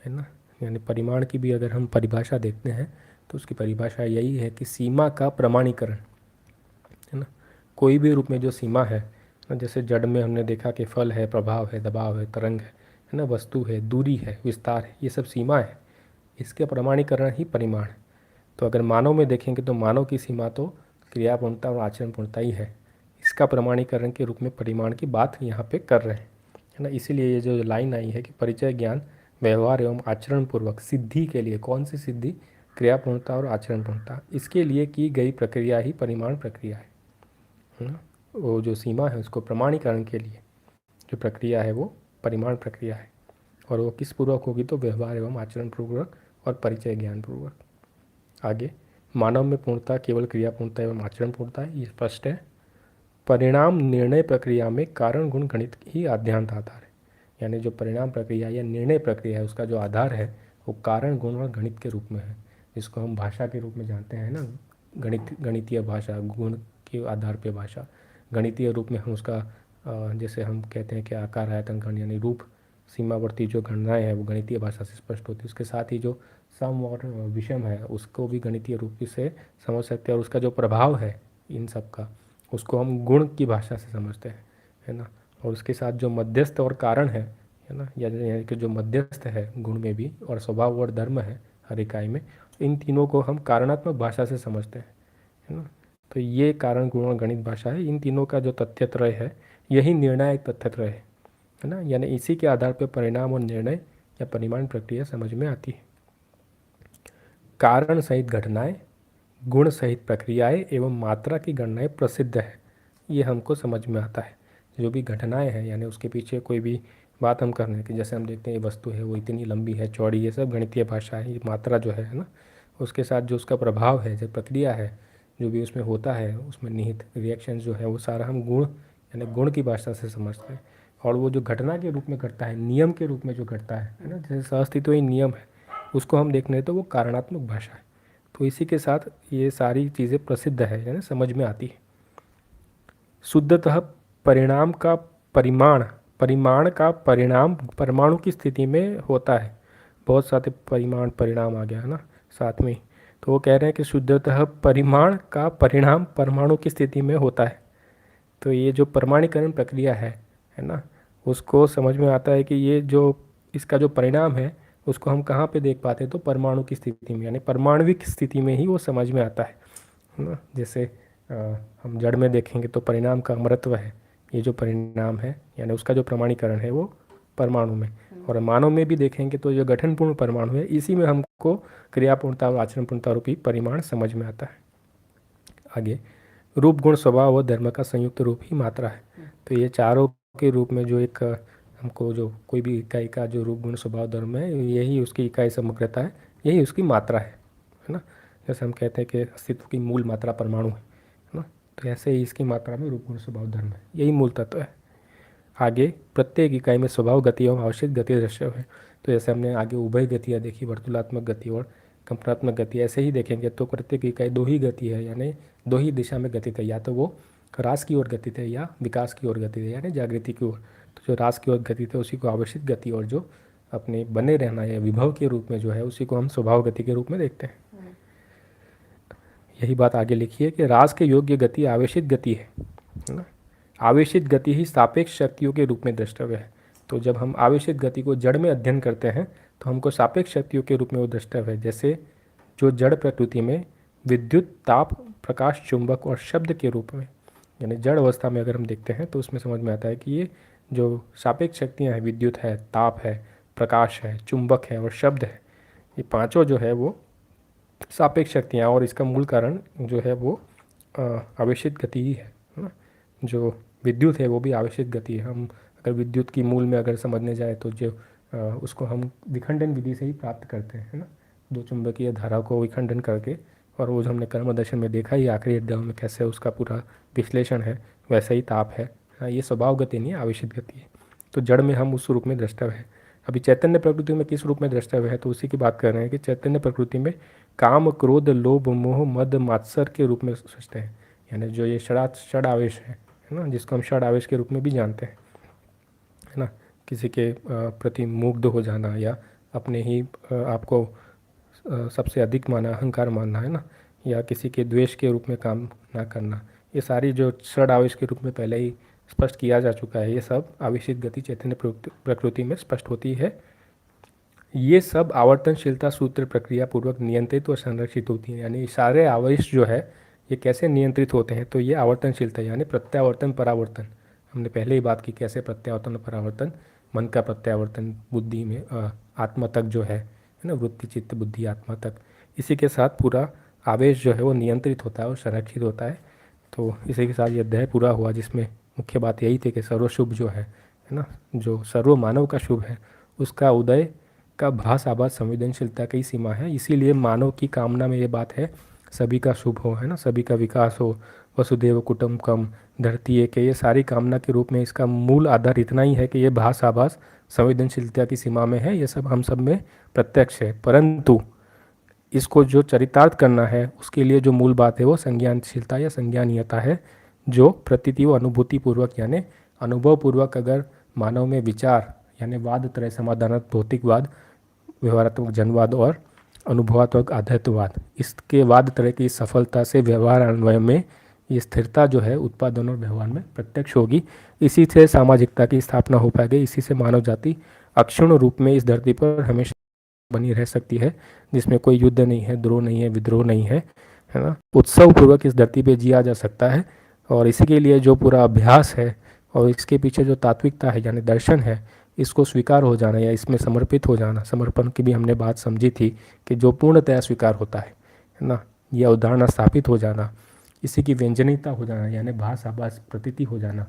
ना। यानी परिमाण की भी अगर हम परिभाषा देखते हैं तो उसकी परिभाषा यही है कि सीमा का प्रमाणीकरण, है ना। कोई भी रूप में जो सीमा है, जैसे जड़ में हमने देखा कि फल है, प्रभाव है, दबाव है, तरंग है ना, वस्तु है, दूरी है, विस्तार है, ये सब सीमा है। इसके प्रमाणीकरण ही परिमाण है। तो अगर मानव में देखेंगे तो मानव की सीमा तो क्रियापूर्णता और आचरण पूर्णता ही है। इसका प्रमाणीकरण के रूप में परिमाण की बात यहाँ पे कर रहे हैं, है ना। इसीलिए ये जो लाइन आई है कि परिचय ज्ञान व्यवहार एवं आचरण पूर्वक सिद्धि के लिए, कौन सी सिद्धि? क्रियापूर्णता और आचरण पूर्णता, इसके लिए की गई प्रक्रिया ही परिमाण प्रक्रिया है ना। वो जो सीमा है उसको प्रमाणीकरण के लिए जो प्रक्रिया है वो परिमाण प्रक्रिया है। और वो किस पूर्वक होगी? तो व्यवहार एवं आचरण पूर्वक और परिचय ज्ञान पूर्वक। आगे, मानव में पूर्णता केवल क्रिया पूर्णता एवं आचरण पूर्णता है, ये स्पष्ट है। परिणाम निर्णय प्रक्रिया में कारण गुण गणित ही आद्यांत आधार है, यानी जो परिणाम प्रक्रिया या निर्णय प्रक्रिया है उसका जो आधार है वो कारण गुण और गणित के रूप में है, जिसको हम भाषा के रूप में जानते हैं ना। गणितीय भाषा, गुण के आधार पे भाषा, गणितीय रूप में हम उसका जैसे हम कहते हैं कि आकार आयतन गण यानी रूप सीमावर्ती जो गणनाएं हैं वो गणितीय भाषा से स्पष्ट होती है। उसके साथ ही जो सम और विषम है उसको भी गणितीय रूप से समझ सकते हैं, और उसका जो प्रभाव है इन सब का उसको हम गुण की भाषा से समझते हैं, है ना। और उसके साथ जो मध्यस्थ और कारण है ना, यानी कि जो मध्यस्थ है गुण में भी और स्वभाव और धर्म है हर इकाई में, इन तीनों को हम कारणात्मक भाषा से समझते हैं, है ना। तो ये कारण गुण और गणित भाषा है। इन तीनों का जो तथ्यत्रय है यही निर्णायक तथ्यत्रय है ना, यानी इसी के आधार पर परिणाम और निर्णय या परिमाण प्रक्रिया समझ में आती है। कारण सहित घटनाएं, गुण सहित प्रक्रियाएं एवं मात्रा की गणनाएं प्रसिद्ध है, ये हमको समझ में आता है। जो भी घटनाएं हैं यानी उसके पीछे कोई भी बात हम कर रहे हैं कि जैसे हम देखते हैं ये वस्तु है वो इतनी लंबी है चौड़ी, ये सब गणितीय भाषा है। ये मात्रा जो है ना, उसके साथ जो उसका प्रभाव है, जो प्रक्रिया है, जो भी उसमें होता है, उसमें निहित रिएक्शन जो है वो सारा हम गुण यानी गुण की भाषा से समझते हैं। और वो जो घटना के रूप में घटता है, नियम के रूप में जो घटता है ना, जैसे सहअस्तित्व ही नियम है, उसको हम देख रहे हैं तो वो कारणात्मक भाषा है। तो इसी के साथ ये सारी चीज़ें प्रसिद्ध है यानी समझ में आती है। शुद्धतः परिणाम का परिमाण, परिमाण का परिणाम परमाणु की स्थिति में होता है। बहुत सारे परिमाण परिणाम आ गया है ना साथ में ही। तो वो कह रहे हैं कि शुद्धतः परिमाण का परिणाम परमाणु की स्थिति में होता है। तो ये जो परमाणुकरण प्रक्रिया है ना, उसको समझ में आता है कि ये जो इसका जो परिणाम है उसको हम कहाँ पे देख पाते हैं? तो परमाणु की स्थिति में, यानी परमाणविक स्थिति में ही वो समझ में आता है ना। जैसे अ, हम जड़ में देखेंगे तो परिणाम का अमरत्व है, ये जो परिणाम है यानी उसका जो प्रमाणीकरण है वो परमाणु में। और मानव में भी देखेंगे तो जो गठनपूर्ण परमाणु है इसी में हमको क्रियापूर्णता और आचरणपूर्णता रूपी परिमाण समझ में आता है। आगे, रूप गुण स्वभाव और धर्म का संयुक्त रूप ही मात्रा है। तो ये चारों के रूप में जो एक हमको जो कोई भी इकाई का जो रूप गुण स्वभाव धर्म है यही उसकी इकाई समग्रता है, यही उसकी मात्रा है ना। जैसे हम कहते हैं कि अस्तित्व की मूल मात्रा परमाणु है ना, तो ऐसे ही इसकी मात्रा में रूप गुण स्वभाव धर्म है, यही मूल तत्व है। आगे, प्रत्येक इकाई में स्वभाव गति एवं आवश्यक गति दृश्य है। तो जैसे हमने आगे उभय गतियाँ देखी, वर्तुलात्मक गति और कंपनात्मक गति, ऐसे ही देखेंगे तो प्रत्येक इकाई दो ही गति है, यानी दो ही दिशा में गति है, या तो वो ह्रास की ओर गति है या विकास की ओर गति है यानी जागृति की ओर। तो जो ह्रास की ओर गति है उसी को आवश्यक गति, और जो अपने बने रहना या विभव के रूप में जो है उसी को हम स्वभाव गति के रूप में देखते हैं। यही बात आगे लिखी है कि ह्रास के योग्य गति आवेशित गति है ना। आवेशित गति ही सापेक्ष शक्तियों के रूप में द्रष्टव्य है। तो जब हम आवेशित गति को जड़ में अध्ययन करते हैं तो हमको सापेक्ष शक्तियों के रूप में वो द्रष्टव्य है। जैसे जो जड़ प्रकृति में विद्युत, ताप, प्रकाश, चुंबक और शब्द के रूप में, यानी जड़ अवस्था में अगर हम देखते हैं तो उसमें समझ में आता है कि ये जो सापेक्ष शक्तियाँ हैं, विद्युत है, ताप है, प्रकाश है, चुंबक है और शब्द है, ये पांचों जो है वो सापेक्ष शक्तियाँ, और इसका मूल कारण जो है वो आवेशित गति ही है ना। जो विद्युत है वो भी आवेशित गति है। हम अगर विद्युत की मूल में अगर समझने जाए तो जो उसको हम विखंडन विधि से ही प्राप्त करते हैं ना, दो चुंबकीय धारा को विखंडन करके। और वो जो हमने कर्म दर्शन में देखा ही आखिरी अध्याय में कैसे उसका पूरा विश्लेषण है, वैसा ही ताप है। हाँ, ये स्वभाव गति नहीं है, आवेशित गति है। तो जड़ में हम उस रूप में द्रष्टव्य है। अभी चैतन्य प्रकृति में किस रूप में द्रष्टव्य है? तो उसी की बात कर रहे हैं कि चैतन्य प्रकृति में काम, क्रोध, लोभ, मोह, मद, मात्सर के रूप में सोचते हैं, यानी जो ये षड आवेश है ना, जिसको हम षड आवेश के रूप में भी जानते हैं, है ना। किसी के प्रति मुग्ध हो जाना या अपने ही आपको सबसे अधिक माना, अहंकार मानना, है ना, या किसी के द्वेष के रूप में काम ना करना, ये सारी जो षड आवेश के रूप में पहले ही स्पष्ट किया जा चुका है, ये सब आवेशित गति चैतन्य प्रकृति में स्पष्ट होती है। ये सब आवर्तनशीलता सूत्र प्रक्रिया पूर्वक नियंत्रित और संरक्षित होती है। यानी सारे आवेश जो है ये कैसे नियंत्रित होते हैं? तो ये आवर्तनशीलता यानी प्रत्यावर्तन परावर्तन, हमने पहले ही बात की कैसे प्रत्यावर्तन और परावर्तन मन का प्रत्यावर्तन बुद्धि में आत्मा तक जो है ना, वृत्ति चित्त बुद्धि आत्मा तक, इसी के साथ पूरा आवेश जो है वो नियंत्रित होता है और संरक्षित होता है। तो इसी के साथ ये अध्याय पूरा हुआ, जिसमें मुख्य बात यही थी कि सर्वशुभ जो है ना, जो सर्व मानव का शुभ है, उसका उदय का भास आभास संवेदनशीलता की सीमा है। इसीलिए मानव की कामना में ये बात है, सभी का शुभ हो, है ना, सभी का विकास हो, वसुदेव कुटुंबकम, धरती एक है, ये सारी कामना के रूप में इसका मूल आधार इतना ही है कि ये भास आभास संवेदनशीलता की सीमा में है। ये सब हम सब में प्रत्यक्ष है, परंतु इसको जो चरितार्थ करना है उसके लिए जो मूल बात है वो संज्ञानशीलता या संज्ञानीयता है, जो प्रतीति व अनुभूति पूर्वक यानी अनुभव पूर्वक अगर मानव में विचार यानी वाद त्रय समाधानात्मक भौतिकवाद, व्यवहारात्मक जनवाद और अनुभवात्मक आध्यात्मवाद, इसके वाद तरह की सफलता से व्यवहार अन्वय में ये स्थिरता जो है उत्पादन और व्यवहार में प्रत्यक्ष होगी। इसी से सामाजिकता की स्थापना हो पाएगी, इसी से मानव जाति अक्षुण्ण रूप में इस धरती पर हमेशा बनी रह सकती है, जिसमें कोई युद्ध नहीं है, द्रोह नहीं है, विद्रोह नहीं है ना, उत्सव पूर्वक इस धरती पे जिया जा सकता है। और इसी के लिए जो पूरा अभ्यास है और इसके पीछे जो तात्विकता है यानी दर्शन है, इसको स्वीकार हो जाना या इसमें समर्पित हो जाना, समर्पण की भी हमने बात समझी थी कि जो पूर्णतया स्वीकार होता है ना, यह उदाहरण स्थापित हो जाना, इसी की व्यंजनीयता हो जाना यानी भास आभास प्रतीति हो जाना,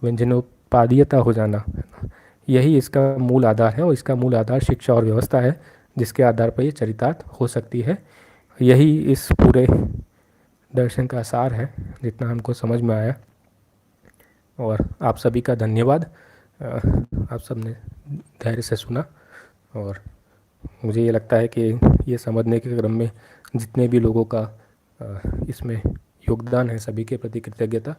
व्यंजनोत्पादीयता हो जाना, है ना, यही इसका मूल आधार है। और इसका मूल आधार शिक्षा और व्यवस्था है, जिसके आधार पर ये चरितार्थ हो सकती है। यही इस पूरे दर्शन का सार है, जितना हमको समझ में आया। और आप सभी का धन्यवाद, आप सब ने धैर्य से सुना। और मुझे ये लगता है कि ये समझने के क्रम में जितने भी लोगों का इसमें योगदान है, सभी के प्रति कृतज्ञता।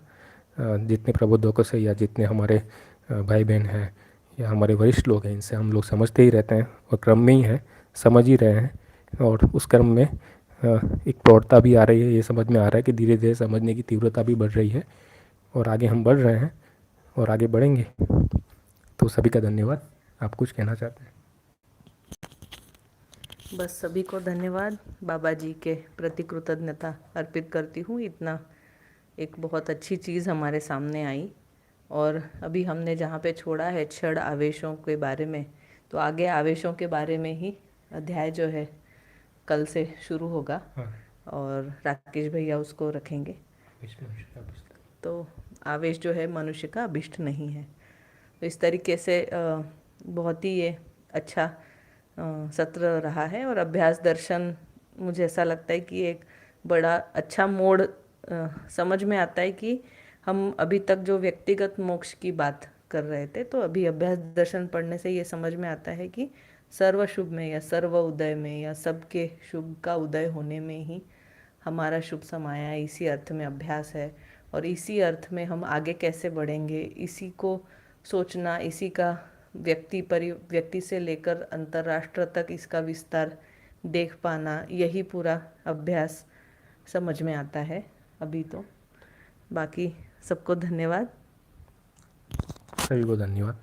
जितने प्रबुद्धकों से या जितने हमारे भाई बहन हैं या हमारे वरिष्ठ लोग हैं, इनसे हम लोग समझते ही रहते हैं और क्रम में ही हैं, समझ ही रहे हैं। और उस क्रम में एक प्रौढ़ता भी आ रही है, ये समझ में आ रहा है कि धीरे धीरे समझने की तीव्रता भी बढ़ रही है और आगे हम बढ़ रहे हैं और आगे बढ़ेंगे। तो सभी का धन्यवाद। आप कुछ कहना चाहते हैं? बस सभी को धन्यवाद, बाबा जी के प्रति कृतज्ञता अर्पित करती हूँ। इतना एक बहुत अच्छी चीज़ हमारे सामने आई। और अभी हमने जहाँ पे छोड़ा है क्षण आवेशों के बारे में, तो आगे आवेशों के बारे में ही अध्याय जो है कल से शुरू होगा। हाँ। और राकेश भैया उसको रखेंगे। तो आवेश जो है मनुष्य का अभिष्ट नहीं है। तो इस तरीके से बहुत ही ये अच्छा सत्र रहा है। और अभ्यास दर्शन मुझे ऐसा लगता है कि एक बड़ा अच्छा मोड़ समझ में आता है कि हम अभी तक जो व्यक्तिगत मोक्ष की बात कर रहे थे, तो अभी अभ्यास दर्शन पढ़ने से ये समझ में आता है कि सर्व शुभ में या सर्व उदय में या सबके शुभ का उदय होने में ही हमारा शुभ समाया है। इसी अर्थ में अभ्यास है और इसी अर्थ में हम आगे कैसे बढ़ेंगे, इसी को सोचना, इसी का व्यक्ति से लेकर अंतर्राष्ट्र तक इसका विस्तार देख पाना, यही पूरा अभ्यास समझ में आता है अभी। तो बाकी सबको धन्यवाद। सभी को धन्यवाद।